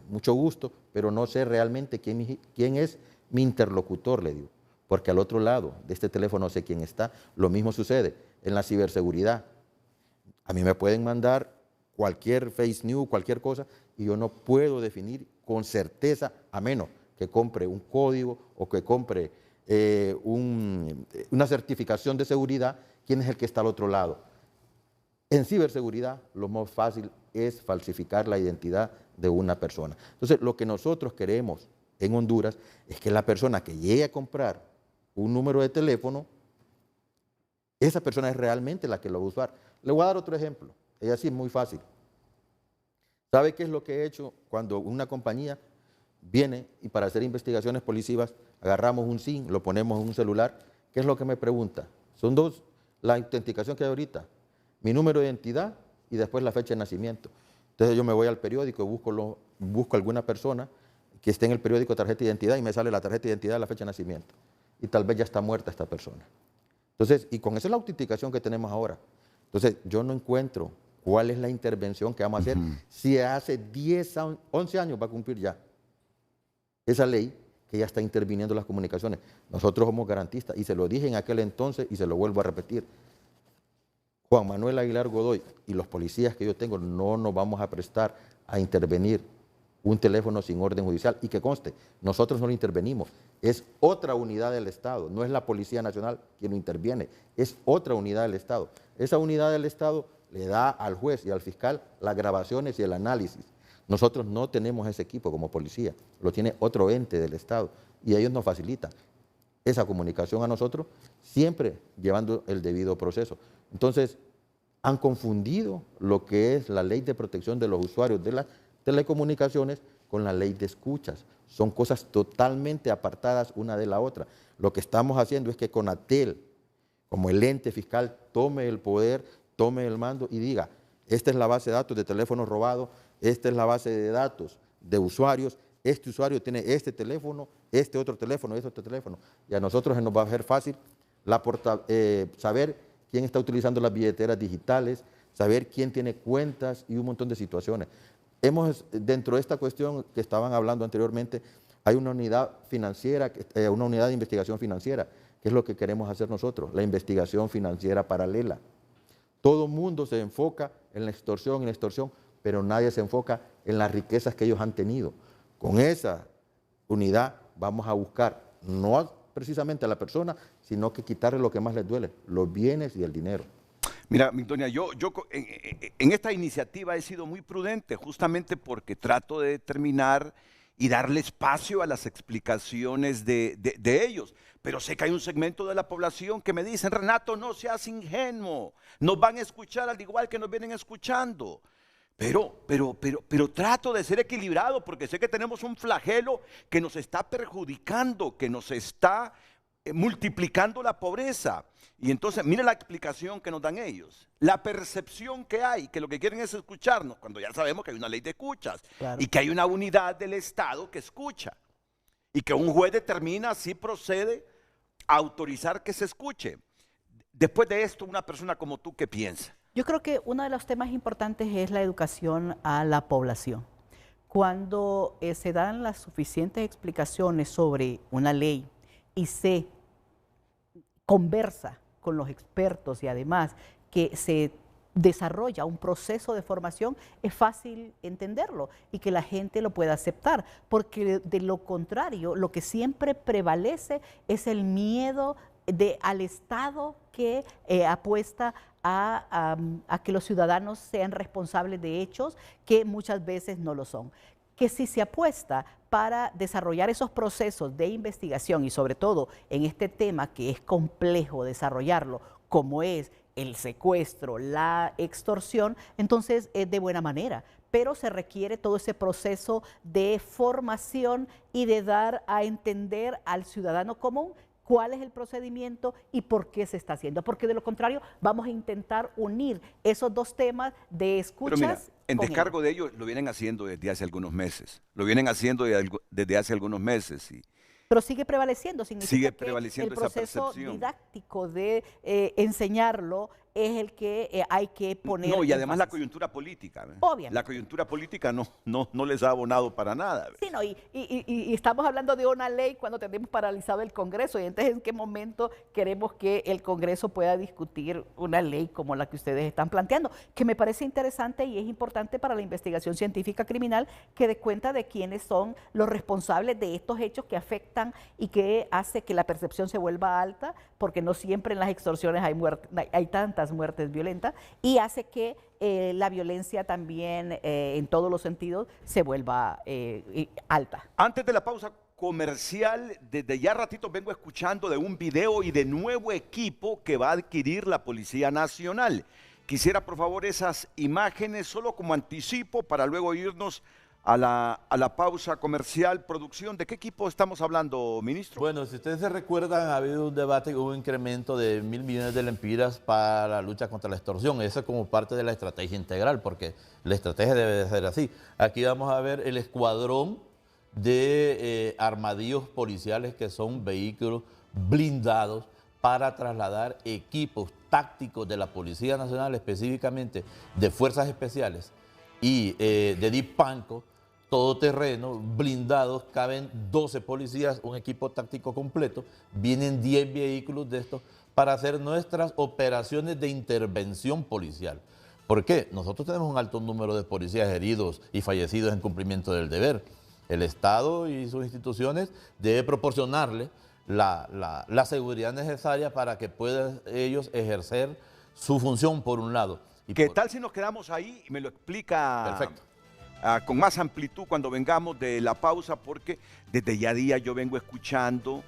mucho gusto, pero no sé realmente quién es mi interlocutor, le digo, porque al otro lado de este teléfono no sé quién está. Lo mismo sucede en la ciberseguridad. A mí me pueden mandar cualquier face news, cualquier cosa, y yo no puedo definir con certeza, a menos que compre un código o que compre una certificación de seguridad, quién es el que está al otro lado. En ciberseguridad, lo más fácil es falsificar la identidad de una persona. Entonces, lo que nosotros queremos en Honduras es que la persona que llegue a comprar un número de teléfono, esa persona es realmente la que lo va a usar. Le voy a dar otro ejemplo, es así, muy fácil. ¿Sabe qué es lo que he hecho cuando una compañía viene y para hacer investigaciones policivas agarramos un SIM, lo ponemos en un celular? ¿Qué es lo que me pregunta? Son dos, la autenticación que hay ahorita, mi número de identidad y después la fecha de nacimiento. Entonces yo me voy al periódico y busco alguna persona que esté en el periódico tarjeta de identidad y me sale la tarjeta de identidad y la fecha de nacimiento. Y tal vez ya está muerta esta persona. Entonces, y con esa es la autenticación que tenemos ahora. Entonces, yo no encuentro cuál es la intervención que vamos a hacer si hace 10, 11 años va a cumplir ya esa ley que ya está interviniendo las comunicaciones. Nosotros somos garantistas y se lo dije en aquel entonces y se lo vuelvo a repetir. Juan Manuel Aguilar Godoy y los policías que yo tengo no nos vamos a prestar a intervenir un teléfono sin orden judicial. Y que conste, nosotros no lo intervenimos, es otra unidad del Estado, no es la Policía Nacional quien lo interviene, es otra unidad del Estado. Esa unidad del Estado le da al juez y al fiscal las grabaciones y el análisis. Nosotros no tenemos ese equipo como policía, lo tiene otro ente del Estado y ellos nos facilitan. esa comunicación a nosotros, siempre llevando el debido proceso. Entonces, han confundido lo que es la ley de protección de los usuarios de las telecomunicaciones con la ley de escuchas. Son cosas totalmente apartadas una de la otra. Lo que estamos haciendo es que Conatel, como el ente fiscal, tome el poder, tome el mando y diga, esta es la base de datos de teléfonos robados, esta es la base de datos de usuarios, este usuario tiene este teléfono, este otro teléfono, este otro teléfono. Y a nosotros se nos va a hacer fácil saber quién está utilizando las billeteras digitales, saber quién tiene cuentas y un montón de situaciones. Dentro de esta cuestión que estaban hablando anteriormente, hay una unidad financiera, una unidad de investigación financiera, que es lo que queremos hacer nosotros, la investigación financiera paralela. Todo el mundo se enfoca en la extorsión, pero nadie se enfoca en las riquezas que ellos han tenido. Con esa unidad vamos a buscar, no precisamente a la persona, sino que quitarle lo que más les duele, los bienes y el dinero. Mira, Migdonia, yo en esta iniciativa he sido muy prudente justamente porque trato de determinar y darle espacio a las explicaciones de ellos. Pero sé que hay un segmento de la población que me dicen, Renato, no seas ingenuo, nos van a escuchar al igual que nos vienen escuchando. Pero trato de ser equilibrado porque sé que tenemos un flagelo que nos está perjudicando, que nos está multiplicando la pobreza. Y entonces, mire la explicación que nos dan ellos. La percepción que hay, que lo que quieren es escucharnos, cuando ya sabemos que hay una ley de escuchas, claro, y que hay una unidad del Estado que escucha. Y que un juez determina si procede a autorizar que se escuche. Después de esto, una persona como tú, ¿qué piensa? Yo creo que uno de los temas importantes es la educación a la población. Cuando se dan las suficientes explicaciones sobre una ley y se conversa con los expertos y además que se desarrolla un proceso de formación, es fácil entenderlo y que la gente lo pueda aceptar, porque de lo contrario, lo que siempre prevalece es el miedo al Estado que apuesta a que los ciudadanos sean responsables de hechos que muchas veces no lo son. Que si se apuesta para desarrollar esos procesos de investigación y sobre todo en este tema que es complejo desarrollarlo, como es el secuestro, la extorsión, entonces es de buena manera, pero se requiere todo ese proceso de formación y de dar a entender al ciudadano común cuál es el procedimiento y por qué se está haciendo, porque de lo contrario vamos a intentar unir esos dos temas de escuchas. Pero mira, en descargo de ellos lo vienen haciendo desde hace algunos meses, desde hace algunos meses. Pero sigue prevaleciendo, significa que el proceso didáctico de enseñarlo es el que hay que poner. No, y además la coyuntura política. Obviamente. La coyuntura política no les ha abonado para nada. Sí, no, y estamos hablando de una ley cuando tenemos paralizado el Congreso, y entonces ¿en qué momento queremos que el Congreso pueda discutir una ley como la que ustedes están planteando? Que me parece interesante y es importante para la investigación científica criminal que dé cuenta de quiénes son los responsables de estos hechos que afectan y que hace que la percepción se vuelva alta, porque no siempre en las extorsiones hay tantas muertes violentas, y hace que la violencia también en todos los sentidos se vuelva alta. Antes de la pausa comercial, desde ya ratito vengo escuchando de un video y de nuevo equipo que va a adquirir la Policía Nacional. Quisiera por favor esas imágenes solo como anticipo para luego irnos a la pausa comercial. Producción, ¿de qué equipo estamos hablando, ministro? Bueno, si ustedes se recuerdan, ha habido un debate con un incremento de 1.000 millones de lempiras para la lucha contra la extorsión. Eso es como parte de la estrategia integral, porque la estrategia debe de ser así. Aquí vamos a ver el escuadrón de armadillos policiales, que son vehículos blindados para trasladar equipos tácticos de la Policía Nacional, específicamente de Fuerzas Especiales y de DIPANCO, todoterreno, blindados, caben 12 policías, un equipo táctico completo, vienen 10 vehículos de estos para hacer nuestras operaciones de intervención policial. ¿Por qué? Nosotros tenemos un alto número de policías heridos y fallecidos en cumplimiento del deber. El Estado y sus instituciones deben proporcionarle la seguridad necesaria para que puedan ellos ejercer su función por un lado. ¿Qué tal si nos quedamos ahí y me lo explica? Perfecto. Con más amplitud cuando vengamos de la pausa, porque desde ya día yo vengo escuchando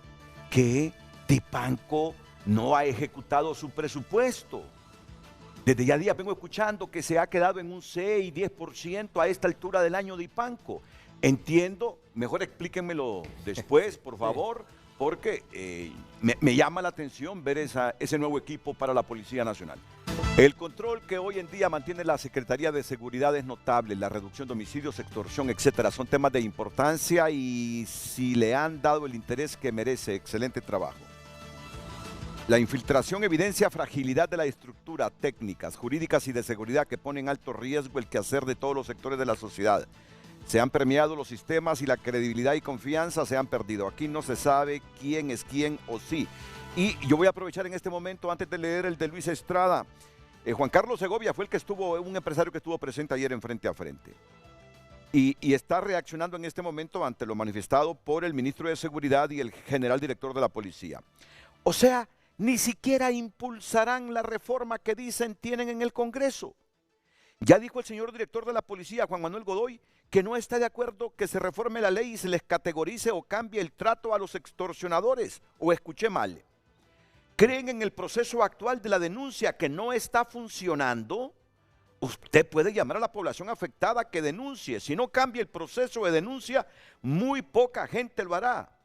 que Dipanco no ha ejecutado su presupuesto. Desde ya días vengo escuchando que se ha quedado en un 6, 10% a esta altura del año Dipanco. Entiendo, mejor explíquenmelo después, por favor, porque me llama la atención ver ese nuevo equipo para la Policía Nacional. El control que hoy en día mantiene la Secretaría de Seguridad es notable, la reducción de homicidios, extorsión, etcétera. Son temas de importancia y si le han dado el interés que merece, excelente trabajo. La infiltración evidencia fragilidad de la estructura, técnicas, jurídicas y de seguridad que ponen en alto riesgo el quehacer de todos los sectores de la sociedad. Se han permeado los sistemas y la credibilidad y confianza se han perdido. Aquí no se sabe quién es quién o sí. Y yo voy a aprovechar en este momento, antes de leer el de Luis Estrada. Juan Carlos Segovia fue un empresario que estuvo presente ayer en Frente a Frente. Y está reaccionando en este momento ante lo manifestado por el ministro de Seguridad y el general director de la policía. O sea, ni siquiera impulsarán la reforma que dicen tienen en el Congreso. Ya dijo el señor director de la policía, Juan Manuel Godoy, que no está de acuerdo que se reforme la ley y se les categorice o cambie el trato a los extorsionadores. ¿O escuché mal? ¿Creen en el proceso actual de la denuncia que no está funcionando? Usted puede llamar a la población afectada que denuncie. Si no cambia el proceso de denuncia, muy poca gente lo hará.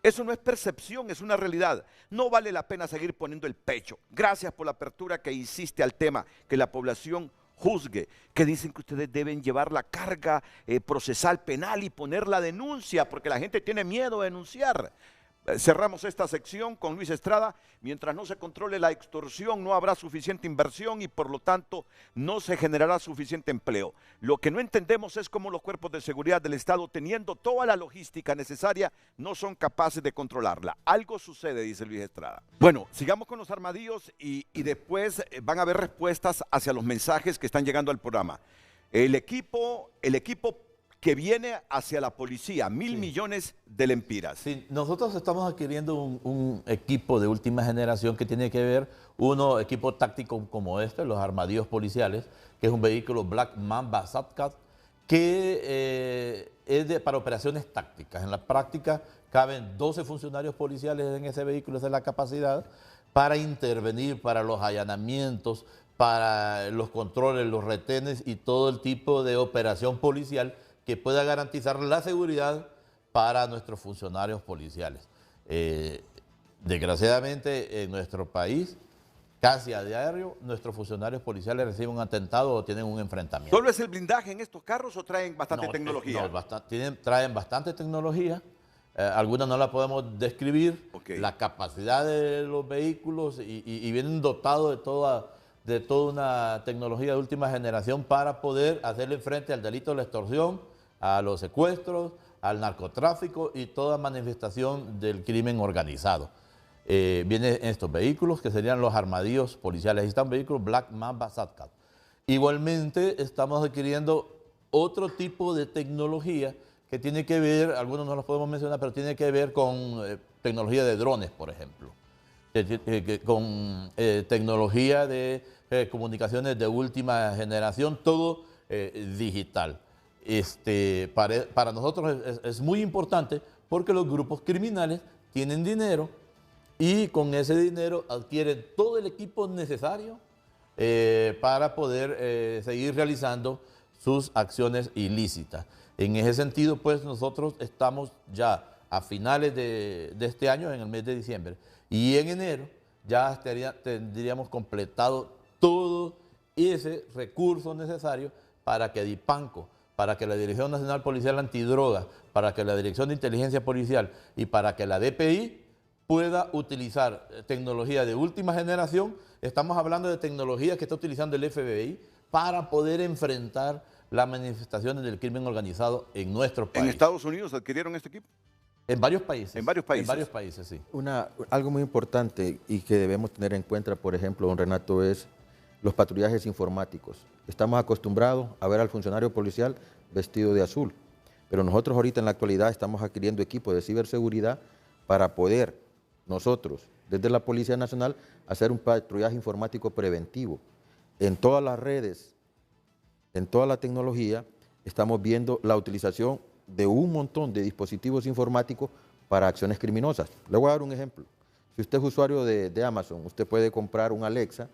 Eso no es percepción, es una realidad. No vale la pena seguir poniendo el pecho. Gracias por la apertura que hiciste al tema, que la población juzgue, que dicen que ustedes deben llevar la carga procesal penal y poner la denuncia, porque la gente tiene miedo de denunciar. Cerramos esta sección con Luis Estrada. Mientras no se controle la extorsión, no habrá suficiente inversión y por lo tanto no se generará suficiente empleo. Lo que no entendemos es cómo los cuerpos de seguridad del Estado, teniendo toda la logística necesaria, no son capaces de controlarla. Algo sucede, dice Luis Estrada. Bueno, sigamos con los armadillos y después van a haber respuestas hacia los mensajes que están llegando al programa. El equipo que viene hacia la policía, 1.000 millones de lempiras. Sí, nosotros estamos adquiriendo un equipo de última generación que tiene que ver, equipo táctico como los armadillos policiales, que es un vehículo Black Mamba Satcat, que es para operaciones tácticas. En la práctica caben 12 funcionarios policiales en ese vehículo, esa es la capacidad, para intervenir, para los allanamientos, para los controles, los retenes y todo el tipo de operación policial que pueda garantizar la seguridad para nuestros funcionarios policiales. Desgraciadamente, en nuestro país, casi a diario, nuestros funcionarios policiales reciben un atentado o tienen un enfrentamiento. ¿Solo es el blindaje en estos carros o traen bastante tecnología? No, traen bastante tecnología. Algunas no la podemos describir. Okay. La capacidad de los vehículos y vienen dotados de toda una tecnología de última generación para poder hacerle frente al delito de la extorsión, a los secuestros, al narcotráfico y toda manifestación del crimen organizado. Vienen estos vehículos que serían los armadillos policiales. Ahí están vehículos Black Mamba Satcat. Igualmente estamos adquiriendo otro tipo de tecnología que tiene que ver, algunos no los podemos mencionar, pero tiene que ver con tecnología de drones, por ejemplo. Con tecnología de comunicaciones de última generación, todo digital. Para nosotros es muy importante porque los grupos criminales tienen dinero y con ese dinero adquieren todo el equipo necesario para poder seguir realizando sus acciones ilícitas. En ese sentido, pues nosotros estamos ya a finales de este año, en el mes de diciembre, y en enero ya tendríamos completado todo ese recurso necesario para que Dipanco, para que la Dirección Nacional Policial Antidroga, para que la Dirección de Inteligencia Policial y para que la DPI pueda utilizar tecnología de última generación. Estamos hablando de tecnología que está utilizando el FBI para poder enfrentar las manifestaciones del crimen organizado en nuestro país. ¿En Estados Unidos adquirieron este equipo? En varios países. En varios países. En varios países, sí. Algo muy importante y que debemos tener en cuenta, por ejemplo, don Renato, es los patrullajes informáticos. Estamos acostumbrados a ver al funcionario policial vestido de azul, pero nosotros ahorita en la actualidad estamos adquiriendo equipos de ciberseguridad para poder nosotros, desde la Policía Nacional, hacer un patrullaje informático preventivo. En todas las redes, en toda la tecnología, estamos viendo la utilización de un montón de dispositivos informáticos para acciones criminosas. Le voy a dar un ejemplo. Si usted es usuario de Amazon, usted puede comprar un Alexa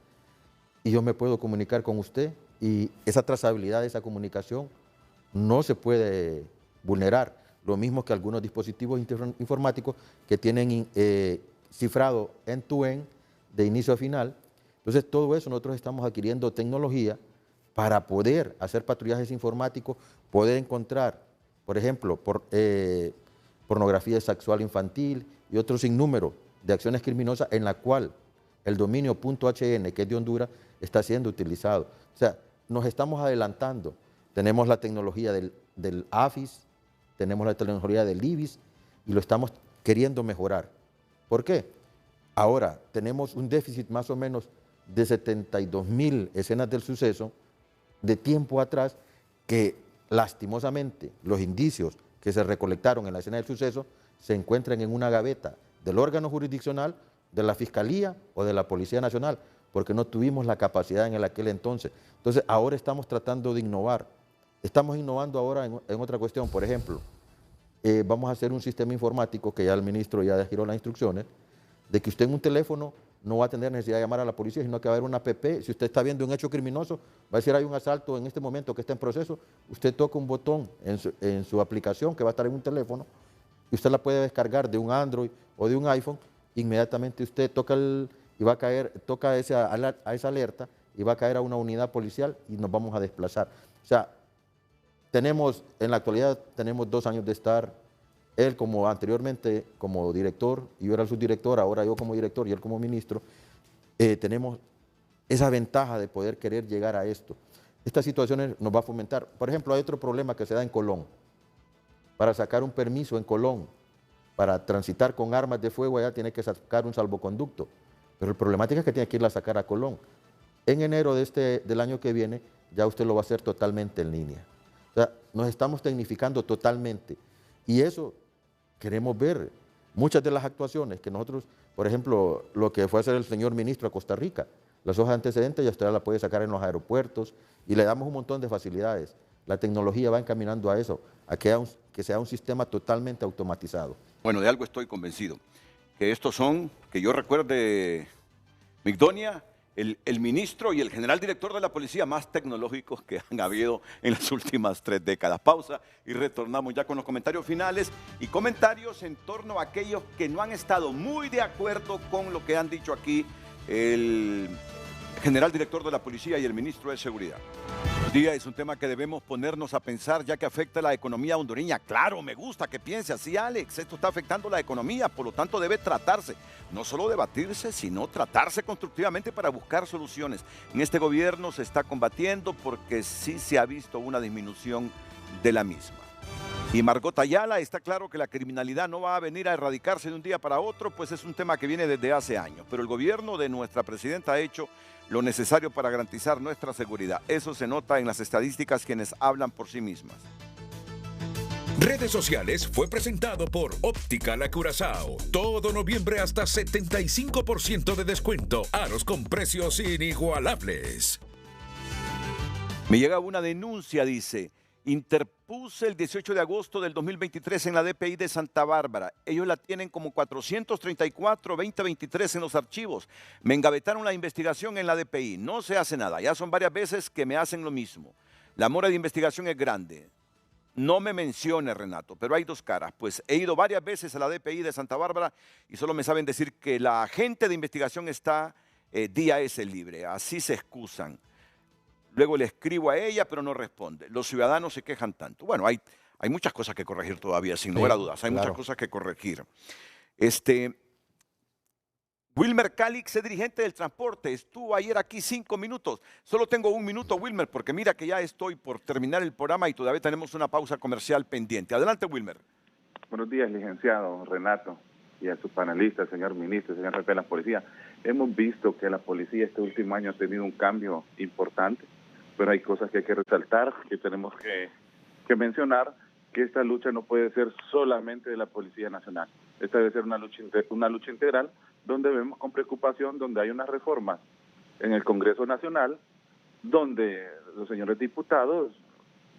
y yo me puedo comunicar con usted y esa trazabilidad de esa comunicación no se puede vulnerar. Lo mismo que algunos dispositivos informáticos que tienen cifrado end-to-end de inicio a final. Entonces, todo eso nosotros estamos adquiriendo tecnología para poder hacer patrullajes informáticos, poder encontrar, por ejemplo, pornografía sexual infantil y otro sinnúmero de acciones criminosas en la cual el dominio .hn, que es de Honduras, está siendo utilizado. O sea, nos estamos adelantando. Tenemos la tecnología del AFIS, tenemos la tecnología del IBIS y lo estamos queriendo mejorar. ¿Por qué? Ahora tenemos un déficit más o menos de 72.000 escenas del suceso de tiempo atrás que lastimosamente los indicios que se recolectaron en la escena del suceso se encuentran en una gaveta del órgano jurisdiccional, de la Fiscalía o de la Policía Nacional, porque no tuvimos la capacidad en aquel entonces. Entonces ahora estamos tratando de innovar. Estamos innovando ahora en otra cuestión, por ejemplo, vamos a hacer un sistema informático que ya el ministro ya giró las instrucciones, de que usted en un teléfono no va a tener necesidad de llamar a la policía, sino que va a haber una app. Si usted está viendo un hecho criminoso, va a decir hay un asalto en este momento que está en proceso, usted toca un botón en su aplicación que va a estar en un teléfono y usted la puede descargar de un Android o de un iPhone, inmediatamente usted toca y va a caer, toca a esa alerta y va a caer a una unidad policial y nos vamos a desplazar. O sea, en la actualidad tenemos 2 años de estar, él como anteriormente como director, y yo era el subdirector, ahora yo como director y él como ministro, tenemos esa ventaja de poder querer llegar a esto. Estas situaciones nos va a fomentar. Por ejemplo, hay otro problema que se da en Colón. Para sacar un permiso en Colón, para transitar con armas de fuego allá tiene que sacar un salvoconducto, pero el problemática es que tiene que irla a sacar a Colón. En enero del año que viene ya usted lo va a hacer totalmente en línea. O sea, nos estamos tecnificando totalmente y eso queremos ver. Muchas de las actuaciones que nosotros, por ejemplo, lo que fue a hacer el señor ministro a Costa Rica, las hojas de antecedentes ya usted la puede sacar en los aeropuertos y le damos un montón de facilidades. La tecnología va encaminando a eso, a que sea un sistema totalmente automatizado. Bueno, de algo estoy convencido, que estos son, que yo recuerde, Migdonia, el ministro y el general director de la policía más tecnológicos que han habido en las últimas 3 décadas. Pausa y retornamos ya con los comentarios finales y comentarios en torno a aquellos que no han estado muy de acuerdo con lo que han dicho aquí el general director de la policía y el ministro de Seguridad. Buenos días, es un tema que debemos ponernos a pensar ya que afecta a la economía hondureña. Claro, me gusta que piense así, Alex. Esto está afectando la economía, por lo tanto debe tratarse. No solo debatirse, sino tratarse constructivamente para buscar soluciones. En este gobierno se está combatiendo porque sí se ha visto una disminución de la misma. Y Margot Ayala, está claro que la criminalidad no va a venir a erradicarse de un día para otro, pues es un tema que viene desde hace años. Pero el gobierno de nuestra presidenta ha hecho lo necesario para garantizar nuestra seguridad. Eso se nota en las estadísticas quienes hablan por sí mismas. Redes Sociales fue presentado por Óptica La Curazao. Todo noviembre hasta 75% de descuento. Aros con precios inigualables. Me llega una denuncia, dice. Interpuse el 18 de agosto del 2023 en la DPI de Santa Bárbara. Ellos la tienen como 434-2023 en los archivos. Me engavetaron la investigación en la DPI. No se hace nada. Ya son varias veces que me hacen lo mismo. La mora de investigación es grande. No me mencione, Renato, pero hay 2 caras. Pues he ido varias veces a la DPI de Santa Bárbara y solo me saben decir que la agente de investigación está día ese libre. Así se excusan. Luego le escribo a ella, pero no responde. Los ciudadanos se quejan tanto. Bueno, hay muchas cosas que corregir todavía, sin lugar a dudas. Hay muchas cosas que corregir. Wilmer Calix es dirigente del transporte. Estuvo ayer aquí 5 minutos. Solo tengo 1 minuto, Wilmer, porque mira que ya estoy por terminar el programa y todavía tenemos una pausa comercial pendiente. Adelante, Wilmer. Buenos días, licenciado Renato, y a sus panelistas, señor ministro, señor jefe de la policía. Hemos visto que la policía este último año ha tenido un cambio importante, pero hay cosas que hay que resaltar, que tenemos que mencionar, que esta lucha no puede ser solamente de la Policía Nacional. Esta debe ser una lucha integral, donde vemos con preocupación, donde hay unas reformas en el Congreso Nacional, donde los señores diputados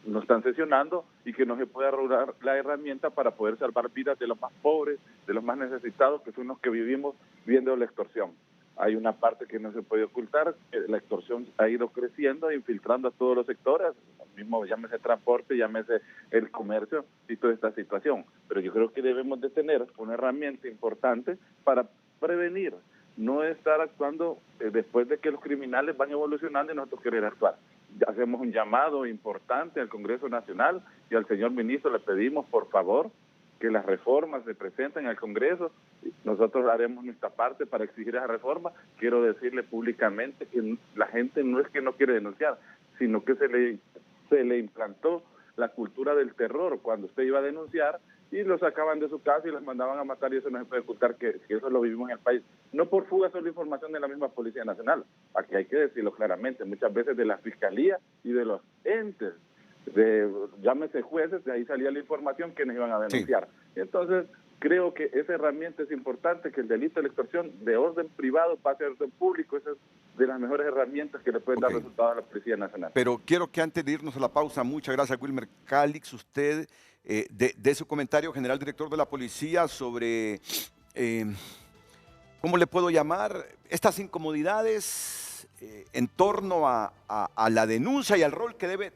nos están sesionando y que no se pueda robar la herramienta para poder salvar vidas de los más pobres, de los más necesitados, que son los que vivimos viendo la extorsión. Hay una parte que no se puede ocultar, que la extorsión ha ido creciendo, infiltrando a todos los sectores, mismo llámese transporte, llámese el comercio y toda esta situación. Pero yo creo que debemos de tener una herramienta importante para prevenir, no estar actuando después de que los criminales van evolucionando y nosotros querer actuar. Hacemos un llamado importante al Congreso Nacional y al señor ministro le pedimos, por favor, que las reformas se presenten al Congreso. Nosotros haremos nuestra parte para exigir esa reforma. Quiero decirle públicamente que la gente no es que no quiere denunciar, sino que se le implantó la cultura del terror cuando usted iba a denunciar y lo sacaban de su casa y los mandaban a matar, y eso no se puede ocultar que eso lo vivimos en el país. No por fuga solo información de la misma Policía Nacional, aquí hay que decirlo claramente, muchas veces de la Fiscalía y de los entes, llámese jueces, de ahí salía la información que nos iban a denunciar. Sí. Entonces, creo que esa herramienta es importante, que el delito de extorsión de orden privado pase a orden público. Esa es de las mejores herramientas que le pueden dar resultados a la Policía Nacional. Pero quiero que antes de irnos a la pausa, muchas gracias, Wilmer Calix, usted de su comentario, general director de la policía, sobre, ¿cómo le puedo llamar? Estas incomodidades en torno a la denuncia y al rol que debe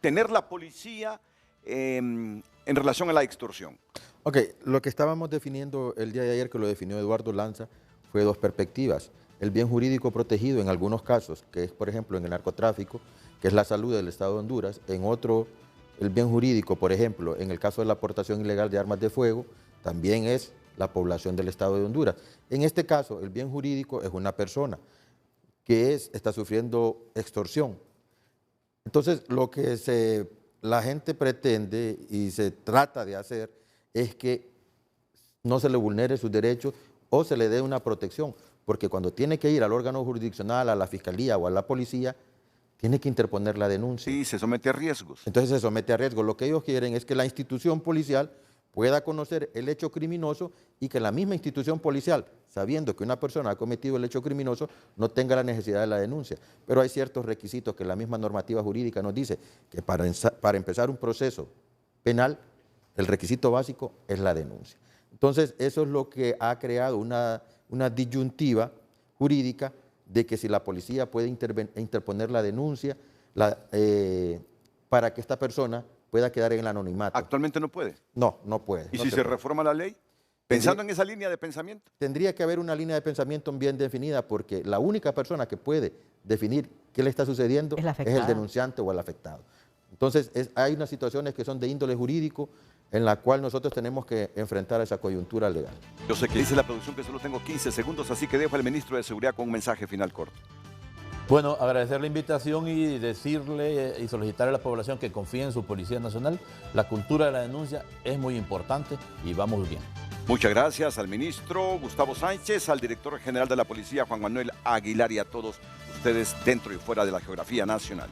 tener la policía en relación a la extorsión. Ok, lo que estábamos definiendo el día de ayer, que lo definió Eduardo Lanza, fue dos perspectivas. El bien jurídico protegido en algunos casos, que es por ejemplo en el narcotráfico, que es la salud del Estado de Honduras. En otro, el bien jurídico, por ejemplo, en el caso de la aportación ilegal de armas de fuego, también es la población del Estado de Honduras. En este caso, el bien jurídico es una persona que está sufriendo extorsión. Entonces, lo que la gente pretende y se trata de hacer es que no se le vulnere sus derechos o se le dé una protección, porque cuando tiene que ir al órgano jurisdiccional, a la fiscalía o a la policía, tiene que interponer la denuncia. Sí, se somete a riesgos. Entonces se somete a riesgos. Lo que ellos quieren es que la institución policial pueda conocer el hecho criminoso y que la misma institución policial, sabiendo que una persona ha cometido el hecho criminoso, no tenga la necesidad de la denuncia. Pero hay ciertos requisitos que la misma normativa jurídica nos dice que para empezar un proceso penal, el requisito básico es la denuncia. Entonces, eso es lo que ha creado una disyuntiva jurídica de que si la policía puede interponer la denuncia para que esta persona pueda quedar en el anonimato. ¿Actualmente no puede? No, no puede. ¿Y si se reforma la ley? Pensando en esa línea de pensamiento. Tendría que haber una línea de pensamiento bien definida, porque la única persona que puede definir qué le está sucediendo es el denunciante o el afectado. Entonces, hay unas situaciones que son de índole jurídico en la cual nosotros tenemos que enfrentar esa coyuntura legal. Yo sé que dice la producción que solo tengo 15 segundos, así que dejo al ministro de Seguridad con un mensaje final corto. Bueno, agradecer la invitación y decirle y solicitar a la población que confíe en su Policía Nacional. La cultura de la denuncia es muy importante y vamos bien. Muchas gracias al ministro Gustavo Sánchez, al director general de la Policía Juan Manuel Aguilar y a todos ustedes dentro y fuera de la geografía nacional.